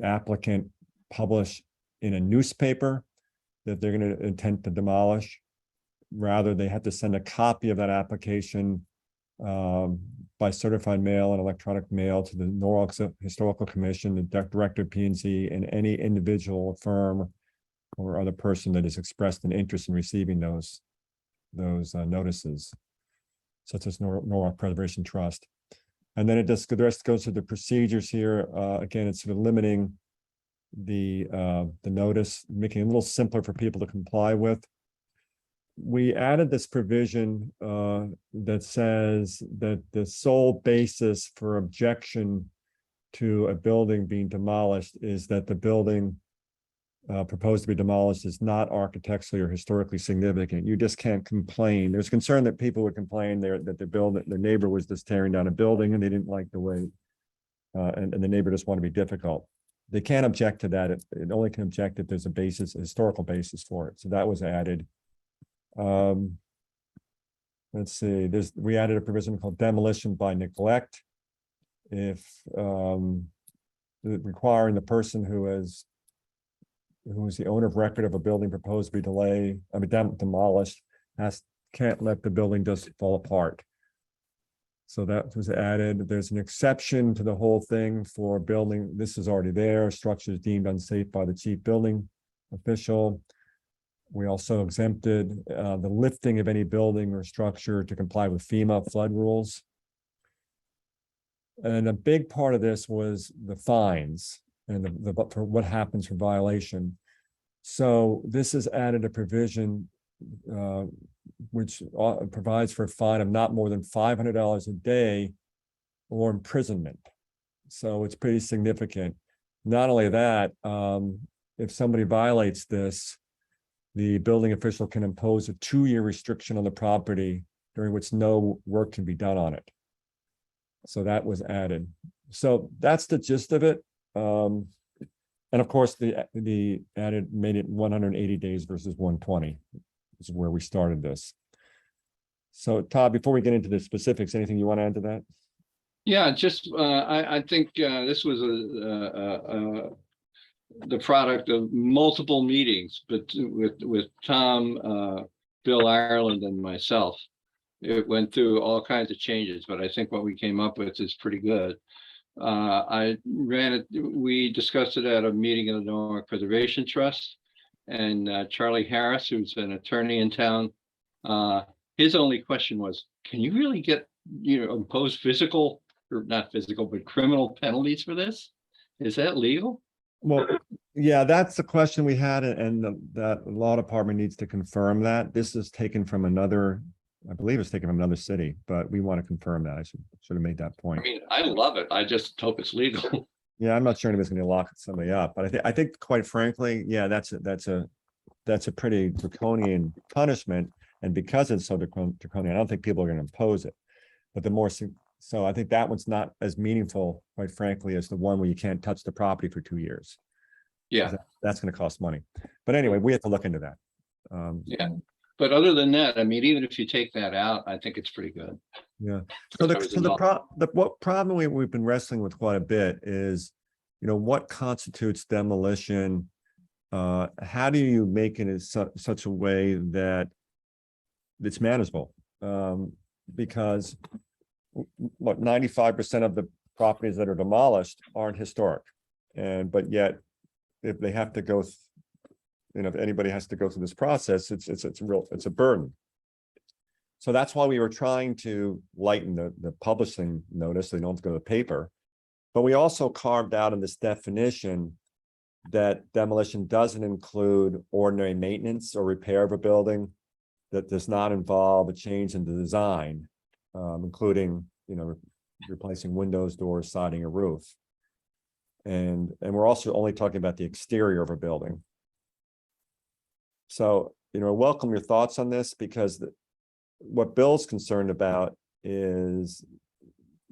applicant publish in a newspaper that they're going to intend to demolish. Rather, they have to send a copy of that application by certified mail and electronic mail to the Norwalk Historical Commission, the Director of P&Z, and any individual firm or other person that has expressed an interest in receiving those notices, such as Norwalk Preservation Trust. And then the rest goes to the procedures here. Again, it's sort of limiting the notice, making it a little simpler for people to comply with. We added this provision that says that the sole basis for objection to a building being demolished is that the building proposed to be demolished is not architecturally or historically significant. You just can't complain. There's concern that people would complain that their neighbor was just tearing down a building and they didn't like the way, and the neighbor just want to be difficult. They can't object to that. It only can object if there's a historical basis for it. So that was added. Let's see, we added a provision called demolition by neglect. If requiring the person who is the owner of record of a building proposed to be demolished can't let the building just fall apart. So that was added. There's an exception to the whole thing for building. This is already there. Structures deemed unsafe by the chief building official. We also exempted the lifting of any building or structure to comply with FEMA flood rules. And a big part of this was the fines and for what happens for violation. So this has added a provision which provides for a fine of not more than $500 a day or imprisonment. So it's pretty significant. Not only that, if somebody violates this, the building official can impose a 2-year restriction on the property during which no work can be done on it. So that was added. So that's the gist of it. And of course, the made it 180 days versus 120. This is where we started this. So Todd, before we get into the specifics, anything you want to add to that? Yeah, just I think this was the product of multiple meetings, but with Tom, Bill Ireland, and myself. It went through all kinds of changes, but I think what we came up with is pretty good. We discussed it at a meeting of the Norwalk Preservation Trust, and Charlie Harris, who's an attorney in town, his only question was, can you really impose physical, or not physical, but criminal penalties for this? Is that legal? Well, yeah, that's the question we had, and that law department needs to confirm that. This is taken from another, I believe it's taken from another city, but we want to confirm that. I should have made that point. I mean, I love it. I just hope it's legal. Yeah, I'm not sure anybody's going to lock somebody up, but I think quite frankly, yeah, that's a pretty draconian punishment, and because it's so draconian, I don't think people are going to impose it. But so I think that one's not as meaningful, quite frankly, as the one where you can't touch the property for 2 years. Yeah, that's going to cost money. But anyway, we have to look into that. Yeah. But other than that, I mean, even if you take that out, I think it's pretty good. Yeah. So what problem we've been wrestling with quite a bit is, what constitutes demolition? How do you make it in such a way that it's manageable? Because 95% of the properties that are demolished aren't historic, but yet if they have to go, if anybody has to go through this process, it's a burden. So that's why we were trying to lighten the publishing notice, so they don't have to go to the paper. But we also carved out in this definition that demolition doesn't include ordinary maintenance or repair of a building that does not involve a change in the design, including, replacing windows, doors, siding, or roof. And we're also only talking about the exterior of a building. So, welcome your thoughts on this, because what Bill's concerned about is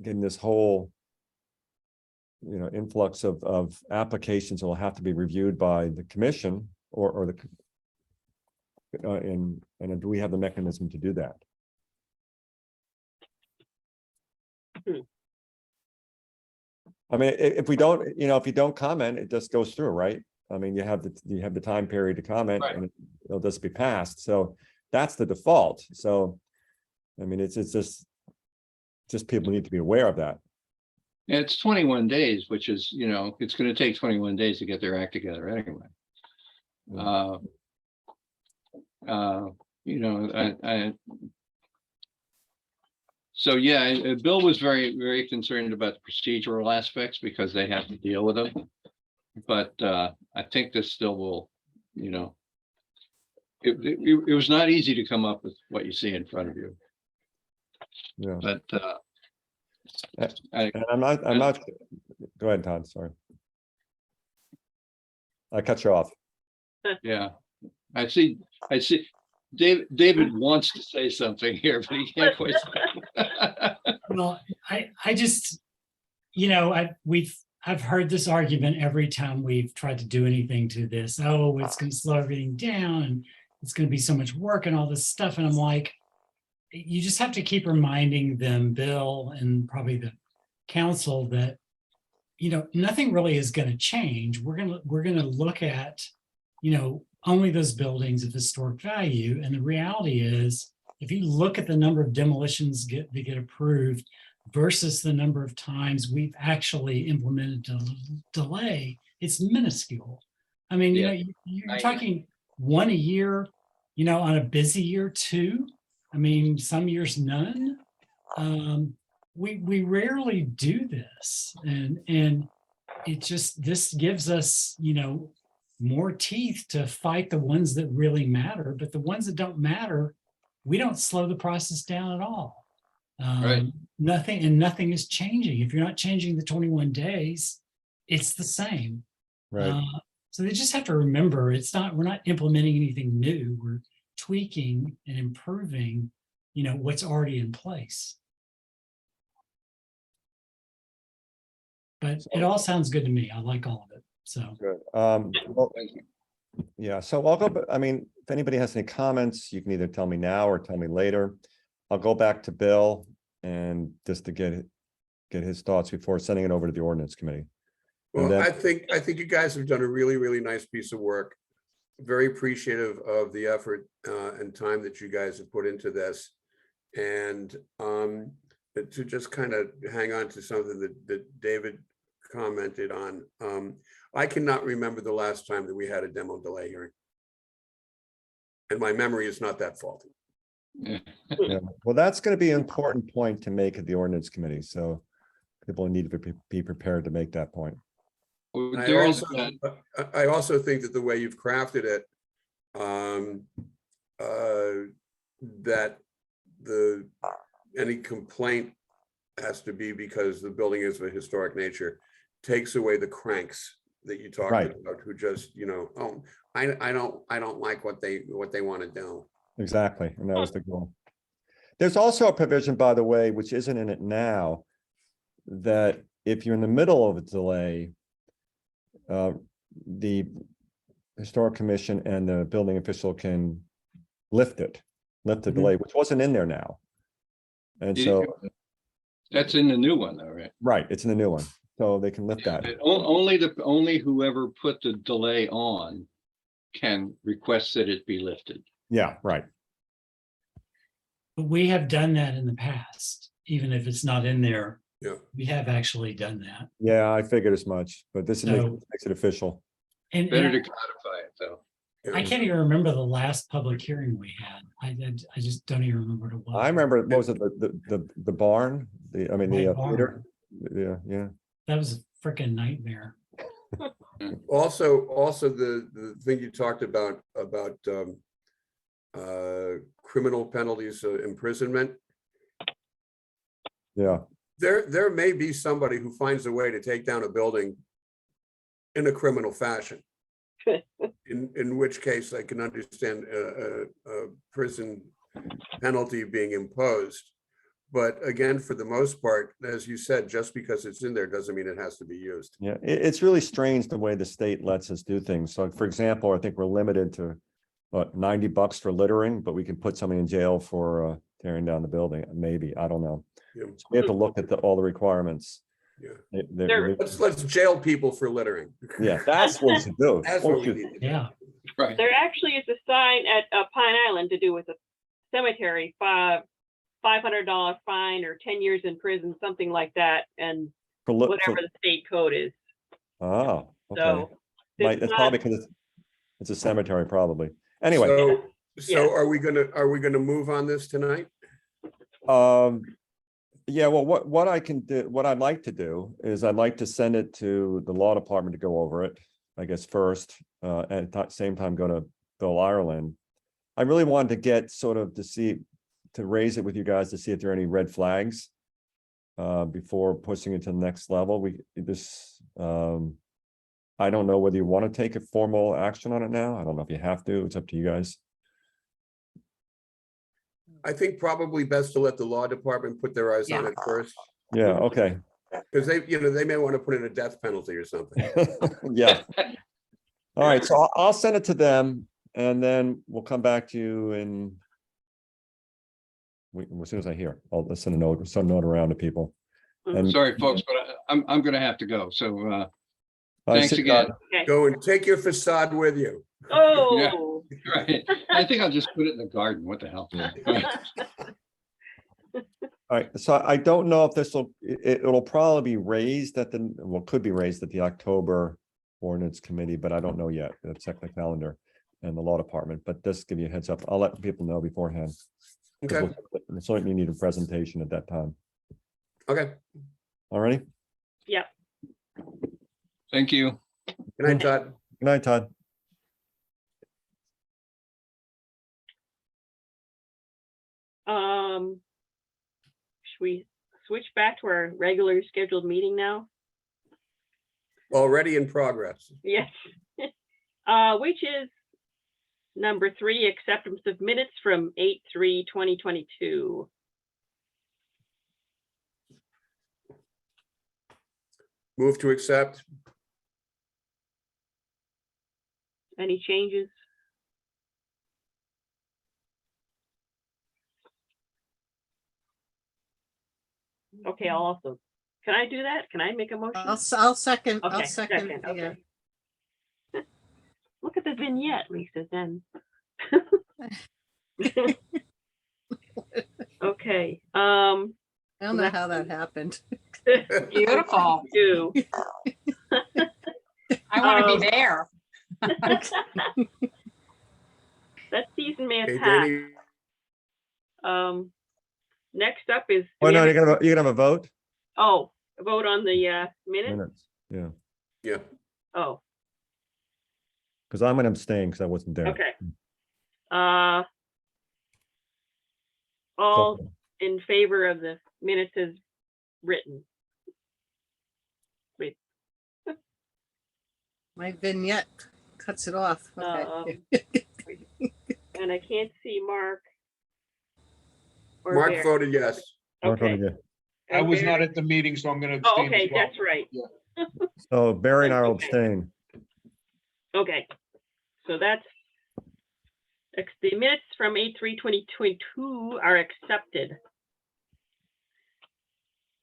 getting this whole, influx of applications that will have to be reviewed by the commission or and do we have the mechanism to do that? I mean, if we don't, if you don't comment, it just goes through, right? I mean, you have the time period to comment, right, and it'll just be passed. So that's the default. So, I mean, it's just people need to be aware of that. Yeah, it's 21 days, which is, it's going to take 21 days to get their act together anyway. You know, so yeah, Bill was very concerned about the procedural aspects because they have to deal with them. But I think this still will, you know, it was not easy to come up with what you see in front of you. Yeah. But And I'm not, go ahead, Todd, sorry. I cut you off. yeah, I see. David wants to say something here, but he can't quite. Well, I just, you know, I've heard this argument every time we've tried to do anything to this. Oh, it's going to slow everything down and it's going to be so much work and all this stuff. And I'm like, you just have to keep reminding them, Bill, and probably the council, that, you know, nothing really is going to change. We're going to look at, you know, only those buildings of historic value. And the reality is, if you look at the number of demolitions that get approved versus the number of times we've actually implemented delay, it's minuscule. I mean, you know, you're talking one a year, you know, on a busy year, two. I mean, some years none. We rarely do this, and it just, this gives us, you know, more teeth to fight the ones that really matter. But the ones that don't matter, we don't slow the process down at all. Right. Nothing is changing. If you're not changing the 21 days, it's the same. Right. So they just have to remember, we're not implementing anything new. We're tweaking and improving, you know, what's already in place. But it all sounds good to me. I like all of it. So Good. Well, yeah, so I'll go, I mean, if anybody has any comments, you can either tell me now or tell me later. I'll go back to Bill and just to get his thoughts before sending it over to the ordinance committee. Well, then- I think you guys have done a really, really nice piece of work. Very appreciative of the effort and time that you guys have put into this. And to just kind of hang on to something that David commented on. I cannot remember the last time that we had a demo delay hearing. And my memory is not that faulty. Yeah. Well, that's going to be an important point to make at the ordinance committee. So people need to be prepared to make that point. I During also, that, I also think that the way you've crafted it, that any complaint has to be because the building is of a historic nature, takes away the cranks that you talked Right. about, who just, you know, oh, I don't like what they want to do. Exactly, and that was the goal. There's also a provision, by the way, which isn't in it now, that if you're in the middle of a delay, the historic commission and the building official can lift the delay, which wasn't in there now. And so, that's in the new one though, right? right, it's in the new one, so they can lift that. But only whoever put the delay on can request that it be lifted. Yeah, right. but we have done that in the past, even if it's not in there. Yeah. We have actually done that. Yeah, I figured as much, but this So- makes it official. And Better to codify it though. I can't even remember the last public hearing we had. I just don't even remember what it was. I remember, what was it, the barn, the White theater? Barn. Yeah. That was a freaking nightmare. Also, the thing you talked about criminal penalties, imprisonment. Yeah, There may be somebody who finds a way to take down a building in a criminal fashion. In which case I can understand a prison penalty being imposed. But again, for the most part, as you said, just because it's in there doesn't mean it has to be used. yeah, it's really strange the way the state lets us do things. So for example, I think we're limited to what, $90 for littering, but we can put somebody in jail for tearing down the building, maybe, I don't know. Yeah. So we have to look at all the requirements. Yeah. They- Let's jail people for littering. Yeah, that's what we should do. That's what we need to do. Yeah. Right. There actually is a sign at Pine Island to do with a cemetery, $500 fine or 10 years in prison, something like that, and For li- whatever for- the state code is. Oh, okay. So Might, it's that's not, probably because It's a cemetery probably. Anyway, So are we gonna move on this tonight? yeah, well, what I can do, what I'd like to do is I'd like to send it to the law department to go over it, I guess, first, at the same time go to Bill Ireland. I really wanted to get sort of to raise it with you guys to see if there are any red flags before pushing it to the next level. I don't know whether you want to take a formal action on it now. I don't know if you have to. It's up to you guys. I think probably best to let the law department put their eyes on it first, Yeah, okay. because they may want to put in a death penalty or something. Yeah. All right, so I'll send it to them and then we'll come back to you as soon as I hear. I'll send a note around to people. And Sorry, folks, but I'm gonna have to go. So I thanks see- again. Go and take your facade with you. Oh, Right. I think I'll just put it in the garden. What the hell? All right, so I don't know if it'll probably be raised could be raised at the October ordinance committee, but I don't know yet. Check the calendar and the law department, but just give you a heads up. I'll let people know beforehand. Okay, We'll certainly need a presentation at that time. okay. All righty. yeah. Thank you. Good night, Todd. Good night, Todd. Should we switch back to our regular scheduled meeting now? Already in progress. Yes. Which is number 3, acceptance of minutes from 8/3/2022. Move to accept. Any changes? Okay, can I do that? Can I make a motion? I'll second, I'll Okay, second. second, yeah. okay. Look at the vignette, Lisa, then. Okay, I don't know how that happened. Beautiful. do. I want to be there. That's season man Okay, pack. Danny, Next up is. do Oh, we no, have you're gonna have a vote? Oh, a vote on the minutes? Minutes, yeah, yeah, Oh, because I'm gonna abstain because I wasn't there. okay. All in favor of the minutes as written. Wait, My vignette cuts it off. Okay. and I can't see Mark. or Mark Bear. voted yes. Mark voted Okay. yes. I was And not Barry- at the meeting, so I'm gonna Oh, abstain as okay, well. that's right. So Barry and I will Okay. abstain. Okay, so that's the minutes from 8/3/2022 are accepted.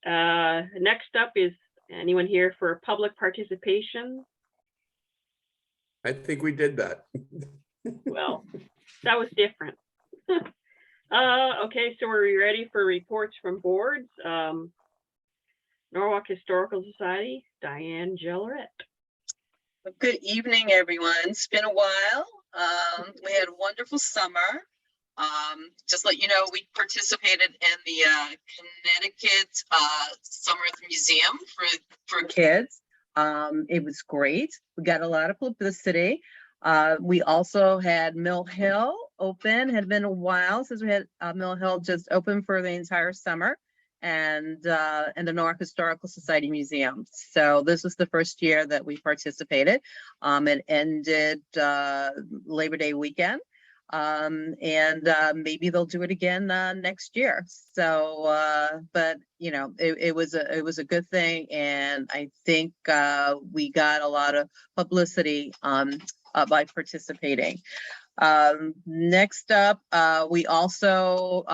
Next up is anyone here for public participation? I think we did that. Well, that was different. Okay, so are we ready for reports from boards? Norwalk Historical Society, Diane Gillette. Good evening, everyone. It's been a while. We had a wonderful summer. Just let you know, we participated in the Connecticut Summer at the Museum for kids. It was great. We got a lot of publicity. We also had Mill Hill open. Had been a while since we had Mill Hill just open for the entire summer, and the Norwalk Historical Society Museum. So this was the first year that we participated. It ended Labor Day weekend, and maybe they'll do it again next year. So, but you know, it was a good thing, and I think we got a lot of publicity by participating. Next up, we also,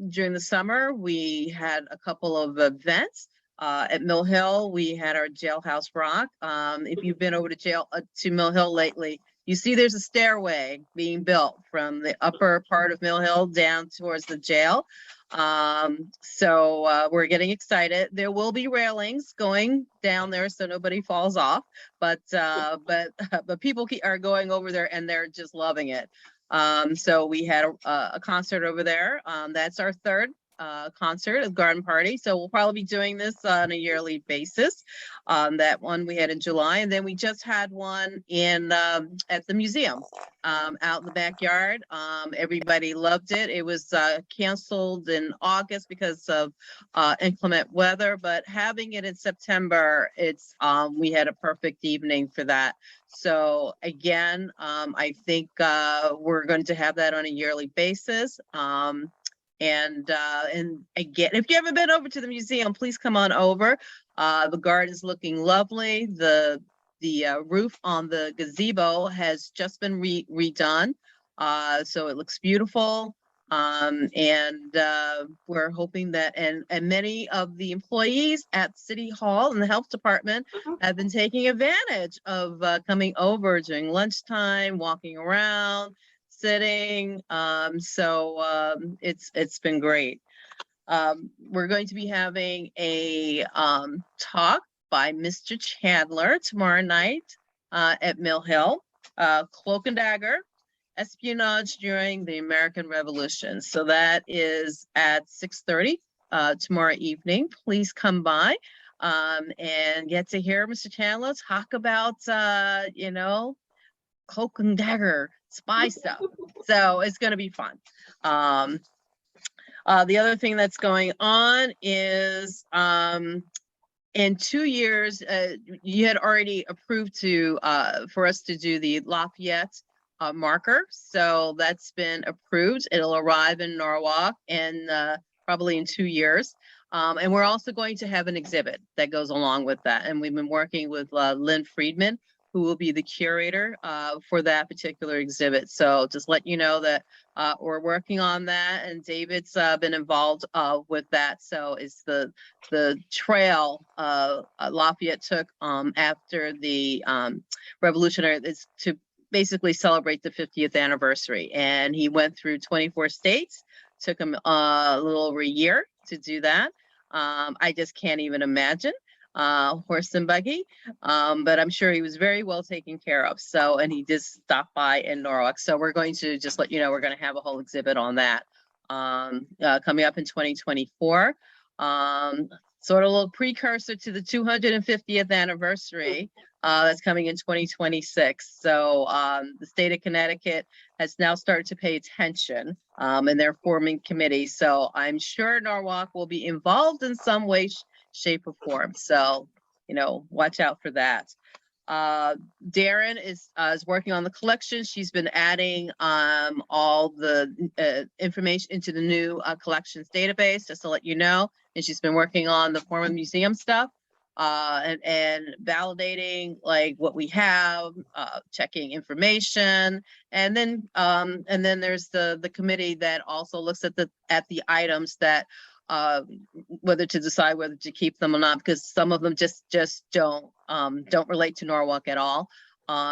during the summer, we had a couple of events. At Mill Hill, we had our Jailhouse Rock. If you've been over to Mill Hill lately, you see there's a stairway being built from the upper part of Mill Hill down towards the jail. So we're getting excited. There will be railings going down there so nobody falls off, but people are going over there and they're just loving it. So we had a concert over there. That's our third concert, a garden party. So we'll probably be doing this on a yearly basis. That one we had in July, and then we just had one in at the museum out in the backyard. Everybody loved it. It was canceled in August because of inclement weather, but having it in September, it's we had a perfect evening for that. So again, I think we're going to have that on a yearly basis. And again, if you haven't been over to the museum, please come on over. The garden's looking lovely. The roof on the gazebo has just been redone. So it looks beautiful. And we're hoping that, and many of the employees at City Hall and the Health Department have been taking advantage of coming over during lunchtime, walking around, sitting. It's been great. We're going to be having a talk by Mr. Chandler tomorrow night at Mill Hill, Cloak and Dagger, Espionage During the American Revolution. So that is at 6:30 tomorrow evening. Please come by and get to hear Mr. Chandler talk about, Cloak and Dagger spy stuff. So it's going to be fun. The other thing that's going on is in 2 years, you had already approved for us to do the Lafayette marker. So that's been approved. It'll arrive in Norwalk probably in 2 years. And we're also going to have an exhibit that goes along with that. And we've been working with Lynn Friedman, who will be the curator for that particular exhibit. So just let you know that we're working on that, and David's been involved with that. So it's the trail Lafayette took after the Revolutionary, is to basically celebrate the 50th anniversary. And he went through 24 states, took him a little over a year to do that. I just can't even imagine. Horse and buggy, but I'm sure he was very well taken care of. So, and he just stopped by in Norwalk. So we're going to just let you know, we're going to have a whole exhibit on that coming up in 2024. Sort of a little precursor to the 250th anniversary that's coming in 2026. So the state of Connecticut has now started to pay attention and they're forming committees. So I'm sure Norwalk will be involved in some way, shape or form. So, watch out for that. Darren is working on the collection. She's been adding all the information into the new collections database, just to let you know. And she's been working on the former museum stuff and validating like what we have, checking information, and then there's the committee that also looks at the items that whether to decide whether to keep them or not, because some of them just don't relate to Norwalk at all.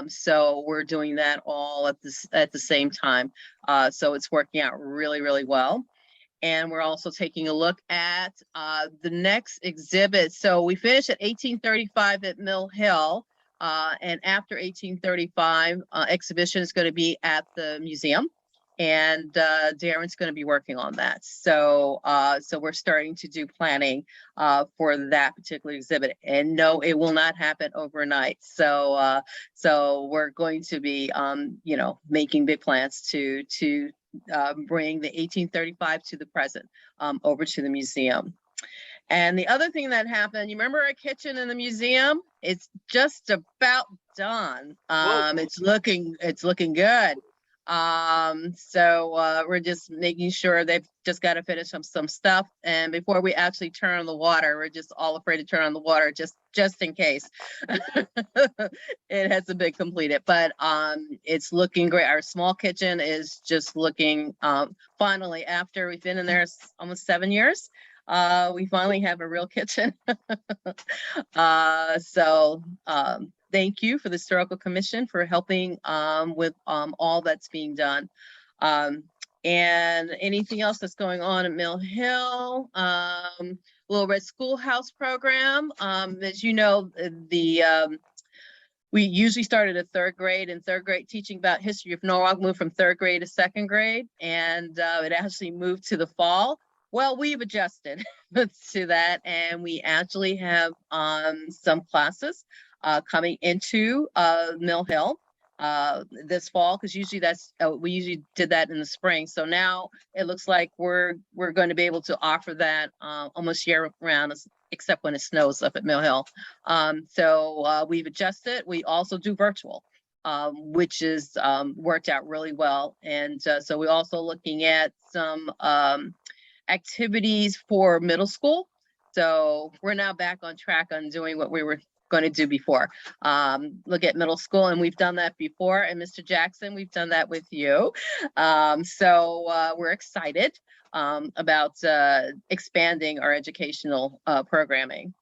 So we're doing that all at the same time. So it's working out really, really well. And we're also taking a look at the next exhibit. So we finished at 1835 at Mill Hill. And after 1835, exhibition is going to be at the museum. And Darren's going to be working on that. So we're starting to do planning for that particular exhibit. And no, it will not happen overnight. So we're going to be making big plans to bring the 1835 to the present over to the museum. And the other thing that happened, you remember our kitchen in the museum? It's just about done. It's looking good. So we're just making sure they've just got to finish some stuff. And before we actually turn on the water, we're just all afraid to turn on the water just in case it hasn't been completed. But it's looking great. Our small kitchen is just looking finally, after we've been in there almost 7 years, we finally have a real kitchen. Thank you for the Historical Commission for helping with all that's being done. And anything else that's going on at Mill Hill? Little Red Schoolhouse program. As you know, we usually started at third grade. In third grade, teaching about history of Norwalk moved from third grade to second grade, and it actually moved to the fall. Well, we've adjusted to that, and we actually have some classes coming into Mill Hill this fall, because usually we usually did that in the spring. So now it looks like we're going to be able to offer that almost year round, except when it snows up at Mill Hill. So we've adjusted. We also do virtual, which is worked out really well. And so we're also looking at some activities for middle school. So we're now back on track on doing what we were going to do before. Look at middle school, and we've done that before. And Mr. Jackson, we've done that with you. So we're excited about expanding our educational programming.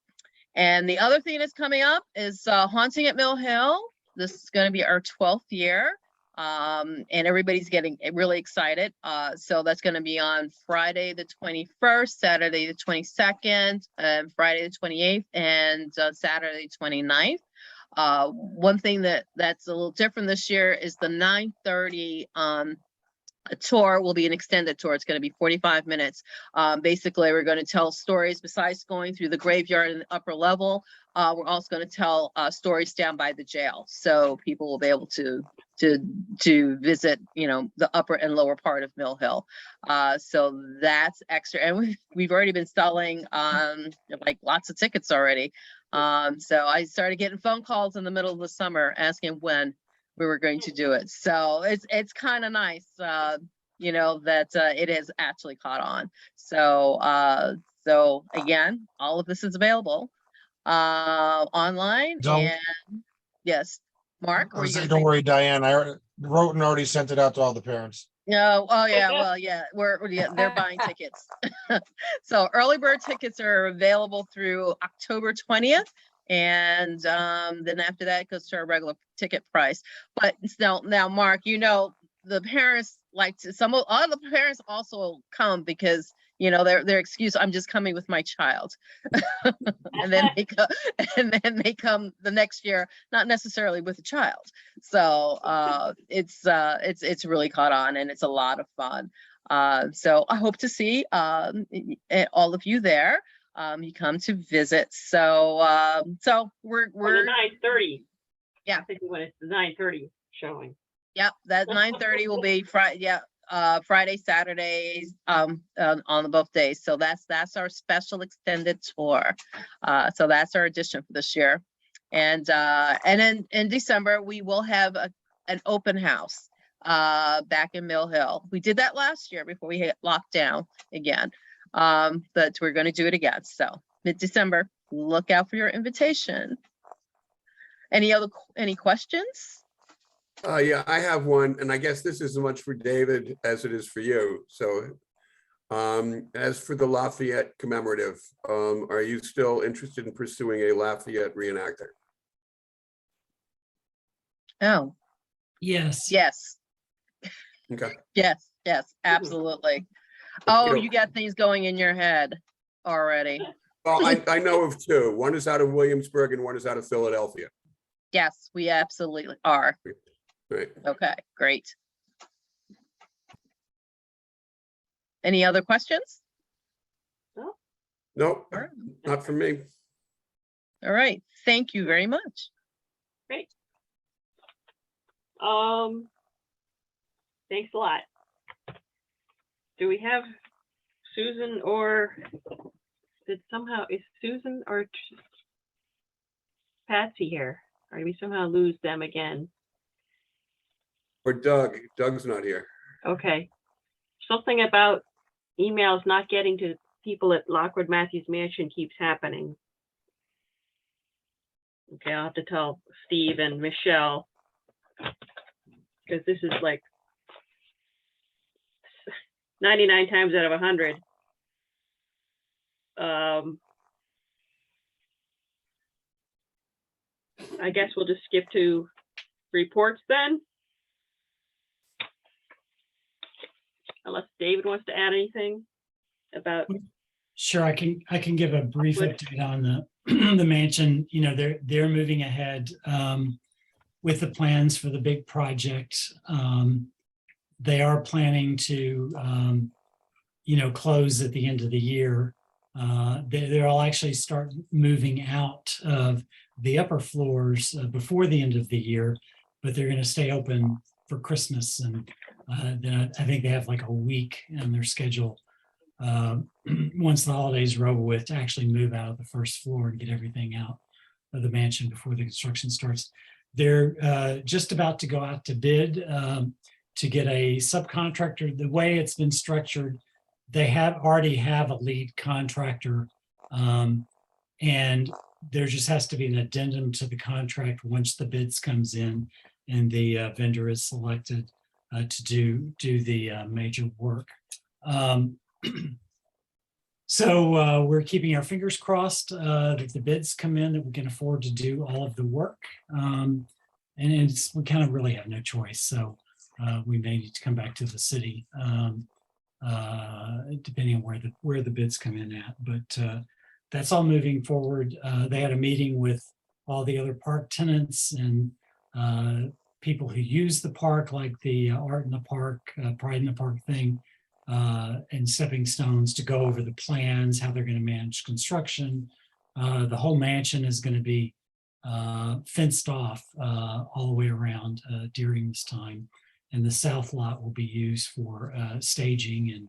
And the other thing that's coming up is Haunting at Mill Hill. This is going to be our 12th year. And everybody's getting really excited. So that's going to be on Friday the 21st, Saturday the 22nd, and Friday the 28th, and Saturday 29th. One thing that's a little different this year is the 9:30 tour will be an extended tour. It's going to be 45 minutes. Basically, we're going to tell stories besides going through the graveyard in the upper level. We're also going to tell stories down by the jail, so people will be able to visit, the upper and lower part of Mill Hill. So that's extra, and we've already been selling like lots of tickets already. So I started getting phone calls in the middle of the summer asking when we were going to do it. So it's kind of nice, that it has actually caught on. So again, all of this is available online. Don't- And yes, Mark, I was saying, don't worry, Diane. I wrote and already sent it out to all the parents. No, oh yeah, well, yeah, they're buying tickets. So early bird tickets are available through October 20th. And then after that, it goes to our regular ticket price. But now, Mark, the parents all the parents also come because, their excuse, I'm just coming with my child. and then they come the next year, not necessarily with a child. So it's really caught on, and it's a lot of fun. So I hope to see all of you there. You come to visit. So we're the 9:30. Yeah. I think when it's the 9:30 showing. Yep, that 9:30 will be Friday. Yeah, Friday, Saturdays, on both days. So that's our special extended tour. So that's our addition for this year. And then in December we will have an open house back in Mill Hill. We did that last year before we hit lockdown again. But we're going to do it again. So mid-December, look out for your invitation. Any questions? Yeah, I have one, and I guess this is as much for David as it is for you. So, as for the Lafayette commemorative, are you still interested in pursuing a Lafayette reenactor? Oh, Yes. yes, Okay. yes, absolutely. Oh, you got things going in your head already. Well, I know of two. One is out of Williamsburg and one is out of Philadelphia. Yes, we absolutely are. Right. Okay, great. Any other questions? Nope, All right. not for me. All right, thank you very much. Great. Thanks a lot. Do we have Susan or is Susan or Patsy here? Or do we somehow lose them again? Or Doug. Doug's not here. Okay. Something about emails not getting to people at Lockwood Matthews Mansion keeps happening. Okay, I'll have to tell Steve and Michelle, because this is like 99 times out of 100. I guess we'll just skip to reports then. unless David wants to add anything about. Sure, I can give a brief Would- update on the the mansion. You know, they're moving ahead with the plans for the big project. They are planning to close at the end of the year. They'll actually start moving out of the upper floors before the end of the year, but they're going to stay open for Christmas. And then I think they have like a week in their schedule once the holidays are over with to actually move out of the first floor and get everything out of the mansion before the construction starts. They're just about to go out to bid to get a subcontractor. The way it's been structured, they already have a lead contractor, and there just has to be an addendum to the contract once the bids comes in and the vendor is selected to do the major work. So we're keeping our fingers crossed that the bids come in, that we can afford to do all of the work. And we kind of really have no choice. So we may need to come back to the city depending on where the bids come in at. But that's all moving forward. They had a meeting with all the other park tenants and people who use the park, like the Art in the Park, Pride in the Park thing, and Stepping Stones, to go over the plans, how they're going to manage construction. The whole mansion is going to be fenced off all the way around during this time. And the south lot will be used for staging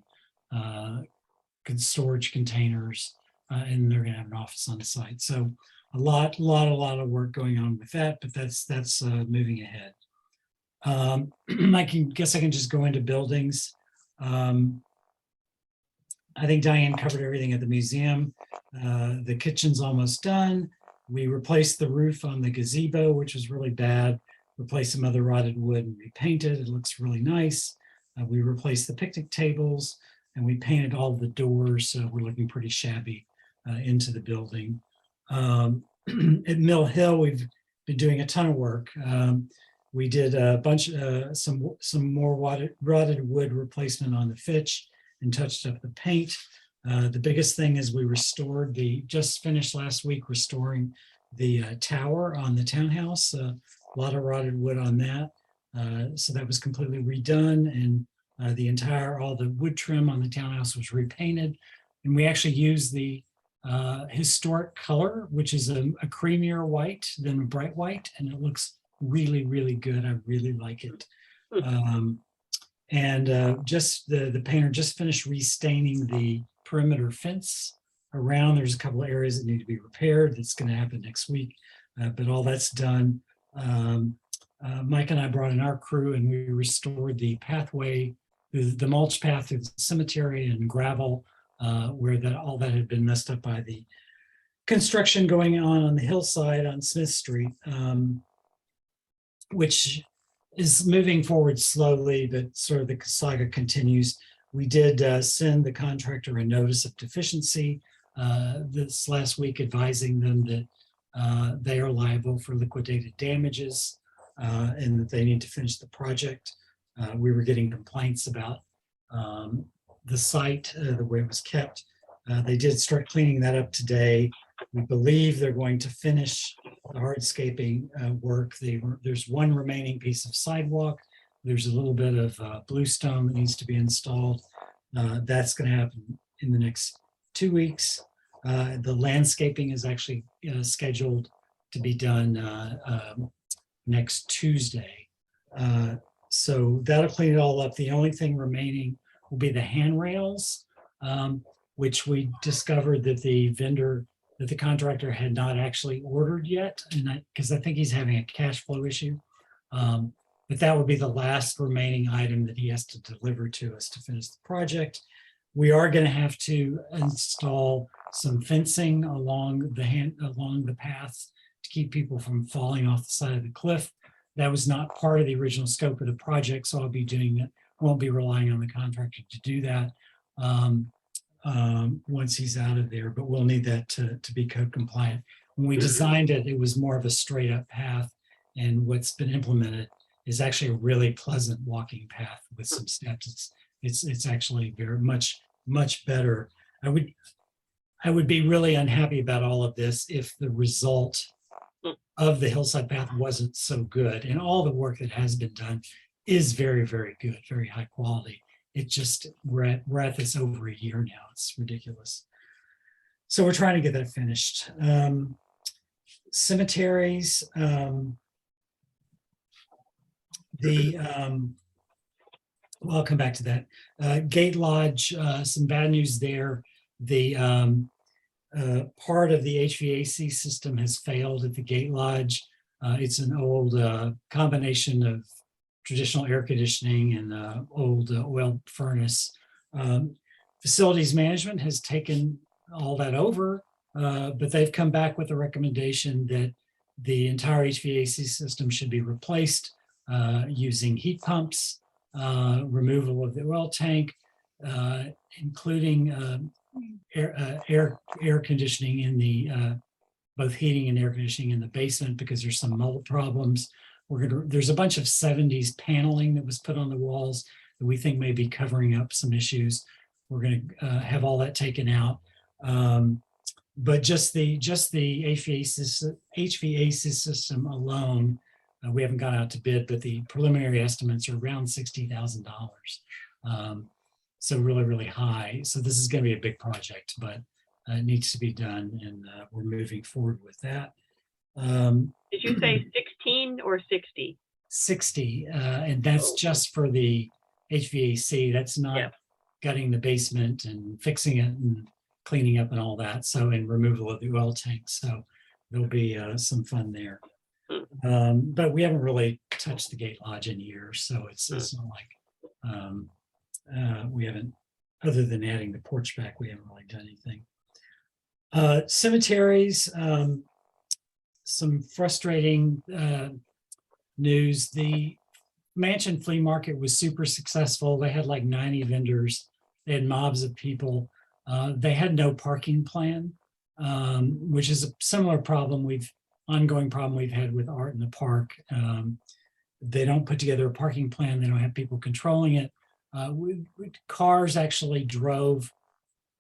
and storage containers, and they're going to have an office on the site. So a lot of work going on with that, but that's moving ahead. I guess I can just go into buildings. I think Diane covered everything at the museum. The kitchen's almost done. We replaced the roof on the gazebo, which was really bad. Replaced some other rotted wood and repainted. It looks really nice. We replaced the picnic tables and we painted all the doors. So we're looking pretty shabby into the building. At Mill Hill, we've been doing a ton of work. We did a bunch, some more rotted wood replacement on the Fitch and touched up the paint. The biggest thing is we restored just finished last week restoring the tower on the townhouse. A lot of rotted wood on that. So that was completely redone, and all the wood trim on the townhouse was repainted. And we actually used the historic color, which is a creamier white than a bright white, and it looks really, really good. I really like it. Just the painter just finished restaining the perimeter fence around. There's a couple of areas that need to be repaired. That's going to happen next week, but all that's done. Mike and I brought in our crew and we restored the pathway, the mulch path through the cemetery and gravel, where all that had been messed up by the construction going on the hillside on Smith Street, which is moving forward slowly, but sort of the saga continues. We did send the contractor a notice of deficiency this last week, advising them that they are liable for liquidated damages and that they need to finish the project. We were getting complaints about the site, the way it was kept. They did start cleaning that up today. We believe they're going to finish the hardscaping work. There's one remaining piece of sidewalk. There's a little bit of bluestone that needs to be installed. That's going to happen in the next 2 weeks. The landscaping is actually scheduled to be done next Tuesday. So that'll clean it all up. The only thing remaining will be the handrails, which we discovered that the contractor had not actually ordered yet, and because I think he's having a cash flow issue. But that would be the last remaining item that he has to deliver to us to finish the project. We are going to have to install some fencing along the paths to keep people from falling off the side of the cliff. That was not part of the original scope of the project, so I'll be doing that. Won't be relying on the contractor to do that once he's out of there, but we'll need that to be code compliant. When we designed it, it was more of a straight up path, and what's been implemented is actually a really pleasant walking path with some steps. It's actually very much better. I would be really unhappy about all of this if the result of the hillside path wasn't so good. And all the work that has been done is very, very good, very high quality. It just, we're at this over a year now. It's ridiculous. So we're trying to get that finished. Cemeteries, well, I'll come back to that. Gate Lodge, some bad news there. The part of the HVAC system has failed at the Gate Lodge. It's an old combination of traditional air conditioning and old oil furnace. Facilities management has taken all that over, but they've come back with a recommendation that the entire HVAC system should be replaced using heat pumps, removal of the oil tank, including air conditioning in the both heating and air conditioning in the basement because there's some mold problems. There's a bunch of 70s paneling that was put on the walls that we think may be covering up some issues. We're going to have all that taken out. But just the HVAC system alone, we haven't gone out to bid, but the preliminary estimates are around $60,000. So really, really high. So this is going to be a big project, but it needs to be done, and we're moving forward with that. Did you say 16 or 60? 60, and that's just for the HVAC. That's not gutting the basement and fixing it and cleaning up and all that. So, and removal of the oil tank. So there'll be some fun there. But we haven't really touched the Gate Lodge in years, so it's not like we haven't, other than adding the porch back, we haven't really done anything. Cemeteries, some frustrating news. The Mansion Flea Market was super successful. They had like 90 vendors. They had mobs of people. They had no parking plan, which is a similar problem ongoing problem we've had with art in the park. They don't put together a parking plan. They don't have people controlling it. Cars actually drove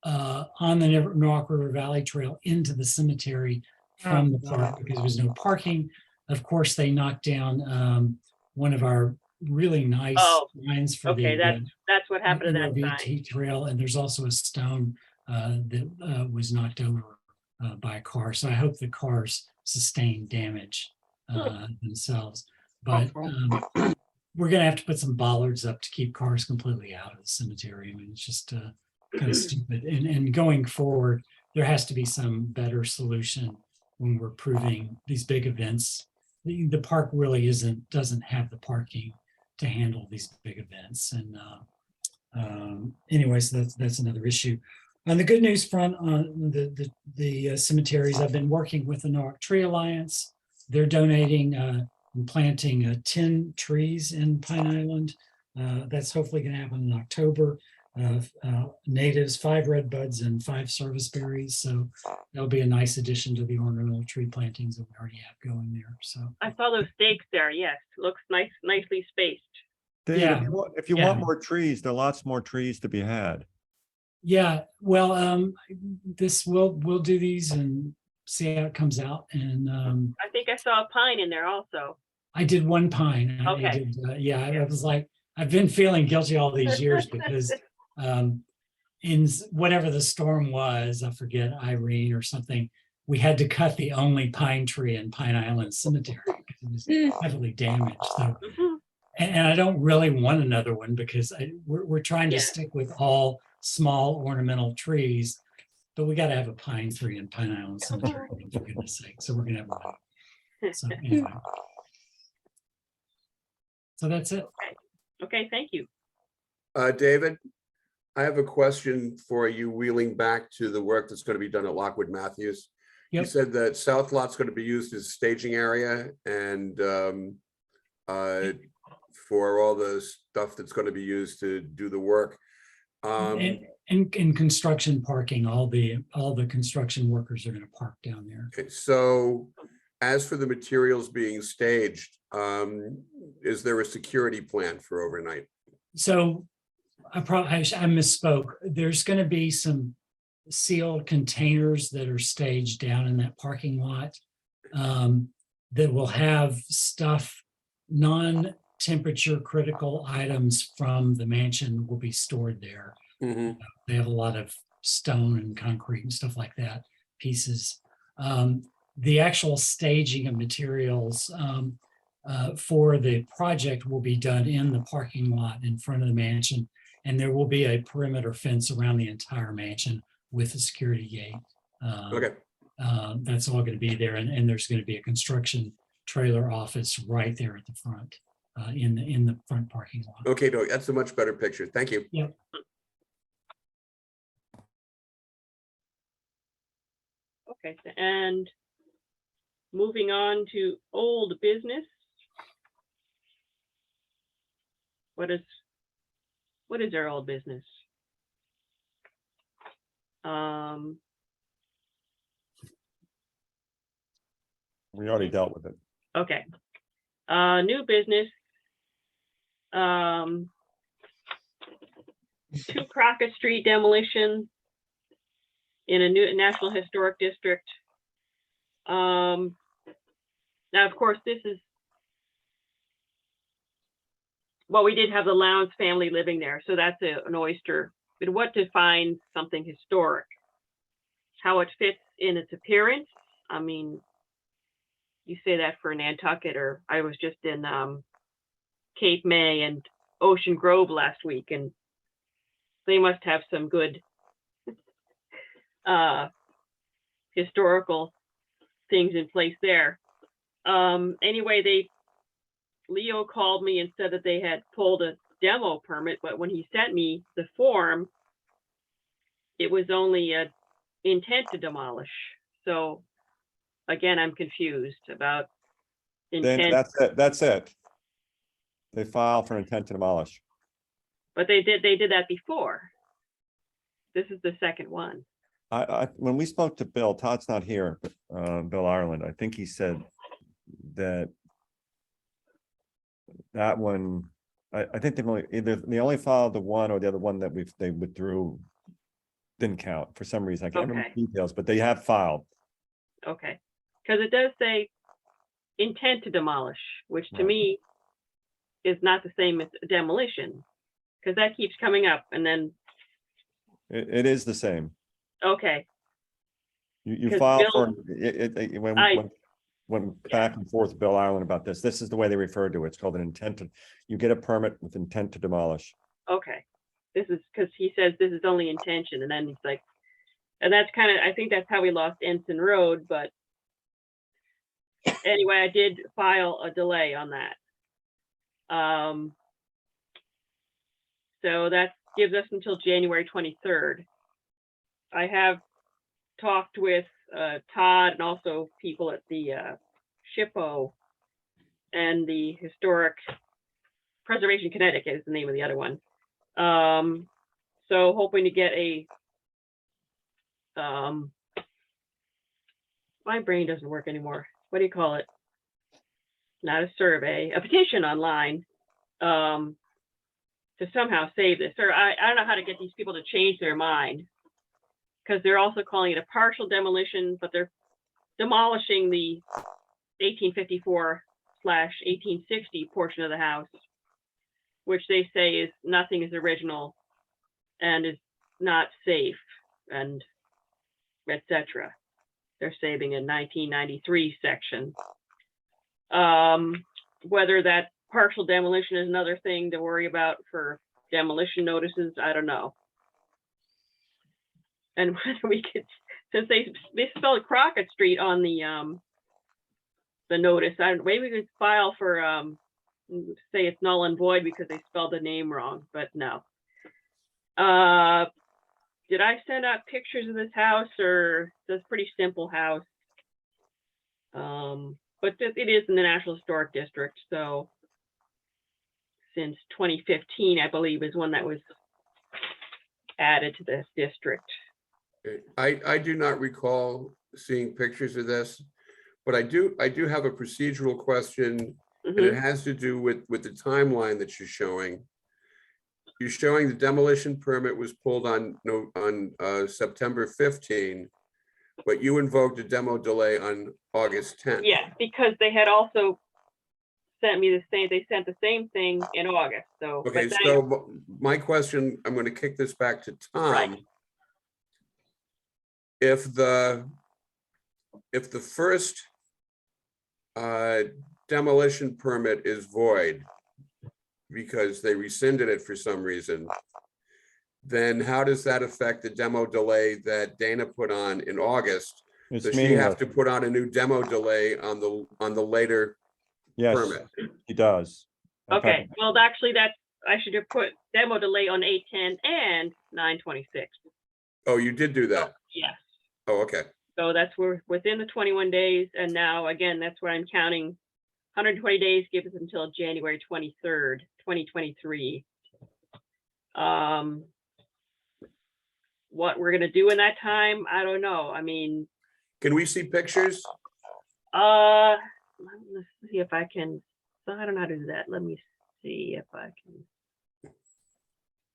on the Norwalk River Valley Trail into the cemetery from the park because there was no parking. Of course, they knocked down one of our really nice lines for that's what happened to that VT trail, and there's also a stone that was knocked over by a car. So I hope the cars sustained damage themselves. But we're going to have to put some bollards up to keep cars completely out of the cemetery. I mean, it's just kind of stupid. And going forward, there has to be some better solution when we're proving these big events. The park really doesn't have the parking to handle these big events. And anyways, that's another issue. On the good news front, on the cemeteries, I've been working with the Norwalk Tree Alliance. They're donating and planting 10 trees in Pine Island. That's hopefully going to happen in October. Natives, 5 red buds and 5 service berries. So that'll be a nice addition to the ornamental tree plantings that we already have going there. So I saw those stakes there. Yes, looks nice, nicely spaced. Dave, Yeah. if you want more trees, there are lots more trees to be had. yeah, well, we'll do these and see how it comes out. And I think I saw a pine in there also. I did one pine. Okay. I did, I was like, I've been feeling guilty all these years because in whatever the storm was, I forget, Irene or something, we had to cut the only pine tree in Pine Island Cemetery because it was heavily damaged. So, and I don't really want another one because we're trying to stick with all small ornamental trees, but we got to have a pine tree in Pine Island Cemetery, for goodness sake. So we're gonna have one. So anyway. So that's it. Okay, thank you. David, I have a question for you, wheeling back to the work that's going to be done at Lockwood Matthews. You Yep. said that South Lot's going to be used as staging area and for all the stuff that's going to be used to do the work. And construction parking, all the construction workers are going to park down there. Okay, so as for the materials being staged, is there a security plan for overnight? So I misspoke. There's going to be some sealed containers that are staged down in that parking lot that will have stuff, non-temperature critical items from the mansion will be stored there. Mhm. They have a lot of stone and concrete and stuff like that, pieces. The actual staging of materials for the project will be done in the parking lot in front of the mansion. And there will be a perimeter fence around the entire mansion with a security gate. Okay, That's all going to be there. And there's going to be a construction trailer office right there at the front, in the front parking lot. okay, Doug, that's a much better picture. Thank you. Yep. Okay, and moving on to old business. What is our old business? We already dealt with it. Okay. New business. 2 Crockett Street demolition in a new National Historic District. Now, of course, this is, well, we did have the Lowndes family living there, so that's an oyster. But what defines something historic? How it fits in its appearance? I mean, you say that for Nantucket, or I was just in Cape May and Ocean Grove last week, and they must have some good historical things in place there. Anyway, Leo called me and said that they had pulled a demo permit, but when he sent me the form, it was only a intent to demolish. So again, I'm confused about Then intent. that's it. They file for intent to demolish. But they did that before. This is the second one. When we spoke to Bill, Todd's not here, but Bill Ireland, I think he said that one, I think they only filed the one or the other one that they withdrew, didn't count for some reason. I can't remember the details, but they have filed. Okay, because it does say intent to demolish, which to Right. me is not the same as demolition, because that keeps coming up and then, It is the same. okay, You 'Cause file Bill- for, it I- went back and forth with Bill Ireland about this. This is the way they refer to it. It's called an intent to, you get a permit with intent to demolish. okay. This is because he says this is only intention, and then he's like, and that's kind of, I think that's how we lost Ensign Road, but anyway, I did file a delay on that. So that gives us until January 23rd. I have talked with Todd and also people at the SHPO and the Historic Preservation Connecticut is the name of the other one. So hoping to get my brain doesn't work anymore. What do you call it? Not a survey, a petition online to somehow save this. Or I don't know how to get these people to change their mind, because they're also calling it a partial demolition, but they're demolishing the 1854/1860 portion of the house, which they say is nothing is original and is not safe, and etc. They're saving a 1993 section. Whether that partial demolition is another thing to worry about for demolition notices, I don't know. And whether we could, since they spelled Crockett Street on the notice, maybe we could file for say it's null and void because they spelled the name wrong, but no. Did I send out pictures of this house, or it's a pretty simple house? But it is in the National Historic District, so since 2015, I believe, is when that was added to this district. I do not recall seeing pictures of this, but I do have a procedural question, and it has to do with the timeline that you're showing. you're showing the demolition permit was pulled on September 15, but you invoked a demo delay on August 10th. Yeah, because they had also sent me they sent the same thing in August, so. but Okay, then- so my question, I'm going to kick this back to Tom. Right. If the first demolition permit is void because they rescinded it for some reason, then how does that affect the demo delay that Dana put on in August? It's Does she have meaningless. to put on a new demo delay on the later Yes, permit? he does. In Okay, fact, well, actually, I should have put demo delay on 8/10 and 9/26. Oh, you did do that? Yes, Oh, okay. so we're within the 21 days, and now, again, that's where I'm counting. 120 days gives us until January 23rd, 2023. What we're gonna do in that time, I don't know. I mean, Can we see pictures? let's see if I can, I don't know how to do that. Let me see if I can.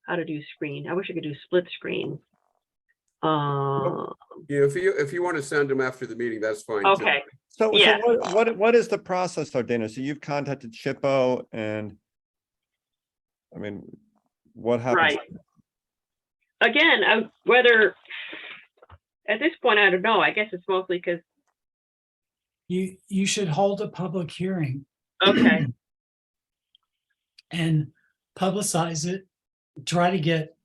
How to do screen. I wish I could do split screen. Yeah, if you want to send them after the meeting, that's fine. too. Okay, So, Yeah. what is the process though, Dana? So you've contacted Chippo and I mean, what happens? right. Again, whether, at this point, I don't know. I guess it's mostly because, You should hold a public hearing okay, and publicize it. Try to get,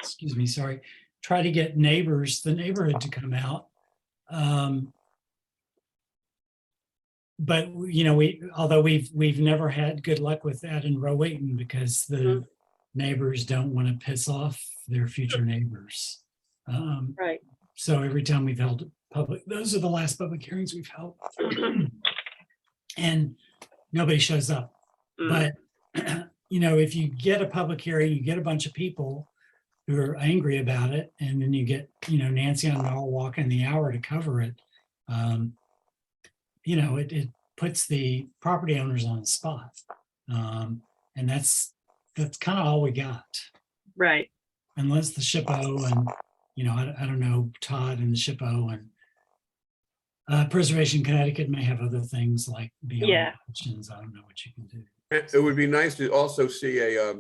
excuse me, sorry, try to get neighbors, the neighborhood to come out. But although we've never had good luck with that in Rowayton because the neighbors don't want to piss off their future neighbors. right. So every time we've held those are the last public hearings we've held. And nobody shows up. But, if you get a public hearing, you get a bunch of people who are angry about it, and then you get, Nancy and I'll walk in the hour to cover it. It puts the property owners on the spot. And that's kind of all we got. Right. Unless the SHPO and, I don't know, Todd and the SHPO and Preservation Connecticut may have other things like beyond Yeah. options. I don't know what you can do. It would be nice to also see a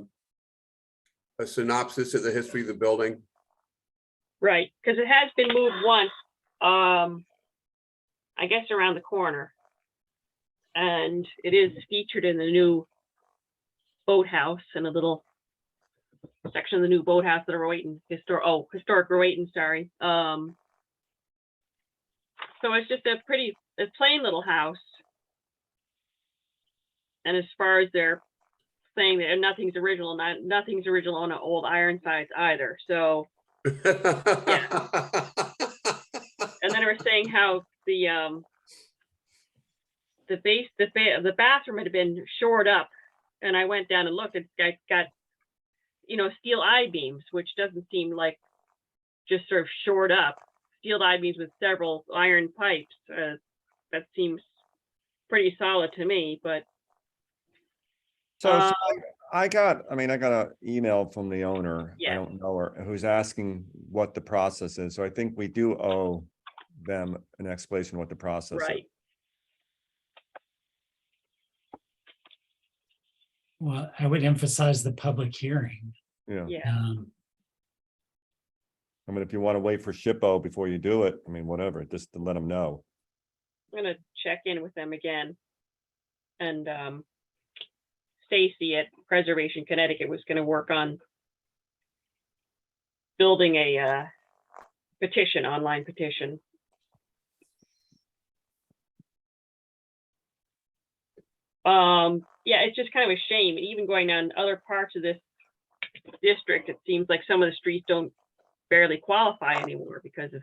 synopsis of the history of the building. Right, because it has been moved once, I guess around the corner. And it is featured in the new boathouse and a little section of the new boathouse that are Rowayton, historic Rowayton, sorry. So it's just a plain little house. And as far as they're saying that nothing's original, nothing's original on an old Ironsides either, so. And then they were saying how the bathroom had been shored up, and I went down and looked. It's got steel I-beams, which doesn't seem like just sort of shored up. Steel I-beams with several iron pipes. That seems pretty solid to me, but. So I got an email from the owner. Yeah. I don't know her, who's asking what the process is. So I think we do owe them an explanation what the process is. Right. Well, I would emphasize the public hearing. Yeah. Yeah. I mean, if you want to wait for SHPO before you do it, I mean, whatever, just to let them know. I'm gonna check in with them again. And Stacy at Preservation Connecticut was gonna work on building a petition, online petition. Yeah, it's just kind of a shame. Even going down other parts of this district, it seems like some of the streets don't barely qualify anymore because of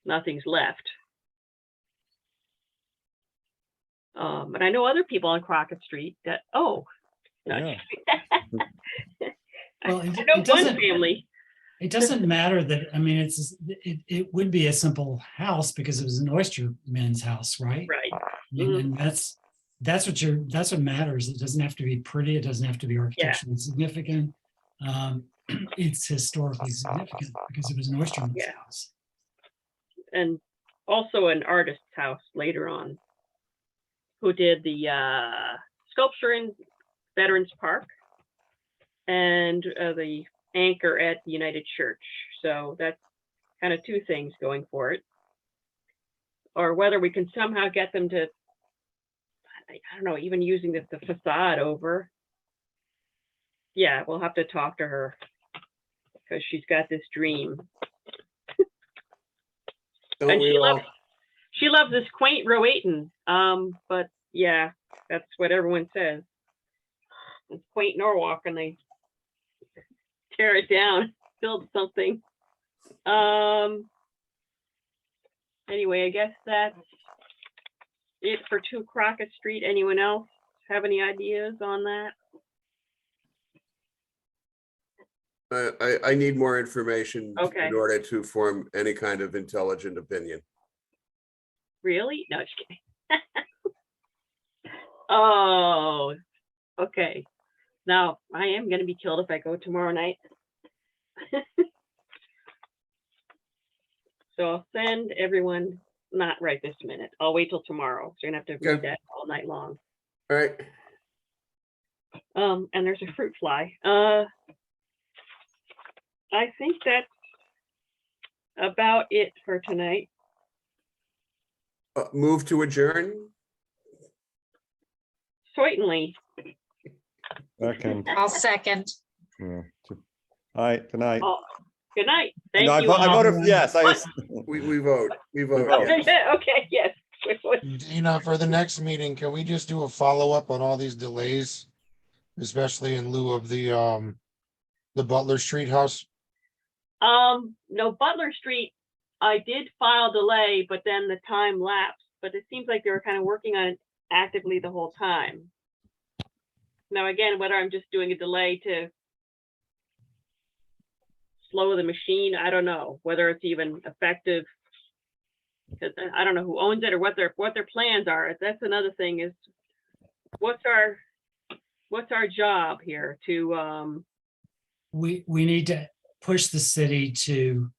nothing's left. But I know other people on Crockett Street that, no. Well, I know it one doesn't- family. It doesn't matter that, I mean, it would be a simple house because it was an oysterman's house, right? Right. And that's that's what matters. It doesn't have to be pretty. It doesn't have to be architecturally significant. It's historically significant because it was an oysterman's Yeah. house. And also an artist's house later on, who did the sculpture in Veterans Park and the anchor at the United Church. So that's kind of two things going for it. Or whether we can somehow get them to, I don't know, even using the facade over. Yeah, we'll have to talk to her because she's got this dream. Don't And we all? she loves this quaint Rowayton. But yeah, that's what everyone says. It's quaint Norwalk, and they tear it down, build something. Anyway, I guess that's it for 2 Crockett Street. Anyone else have any ideas on that? I need more information Okay. in order to form any kind of intelligent opinion. Really? No, just kidding. Oh, okay. Now I am going to be killed if I go tomorrow night. So I'll send everyone, not right this minute. I'll wait till tomorrow. So you're gonna have to read Okay. that all night long. All right. And there's a fruit fly. I think that's about it for tonight. Move to adjourn. Certainly. Second. I'll second. Yeah. All right, good night. Oh, good night. Thank No, I you. vo- I all. voted yes. We vote. We vote. vote. yes. Okay, yes. Dina, for the next meeting, can we just do a follow-up on all these delays? Especially in lieu of the Butler Street house? No, Butler Street, I did file delay, but then the time lapsed, but it seems like they were kind of working on it actively the whole time. Now, again, whether I'm just doing a delay to slow the machine, I don't know whether it's even effective. Because I don't know who owns it or what their plans are. That's another thing is what's our job here to We need to push the city to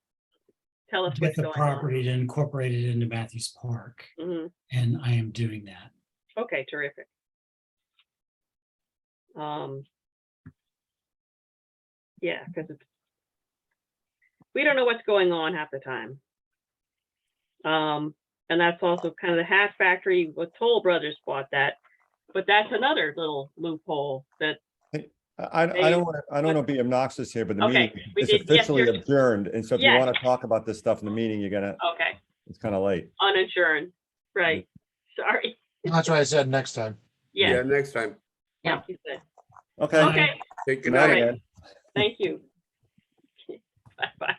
tell us get what's the going property to incorporate it into Matthews Park, on. Mhm. and I am doing that. Okay, terrific. Yeah, because we don't know what's going on half the time. And that's also kind of the hat factory with Toll Brothers bought that, but that's another little loophole that. I don't want to be obnoxious here, but the Okay, meeting we is did- yes, officially you're- adjourned. And so if you Yes. want to talk about this stuff in the meeting, Okay, it's kind of late. uninsured, right? Sorry. That's what I said next time. Yeah, Yeah. next time. Like you said. Okay. Okay, Take good Good night night. again. thank you. Bye-bye.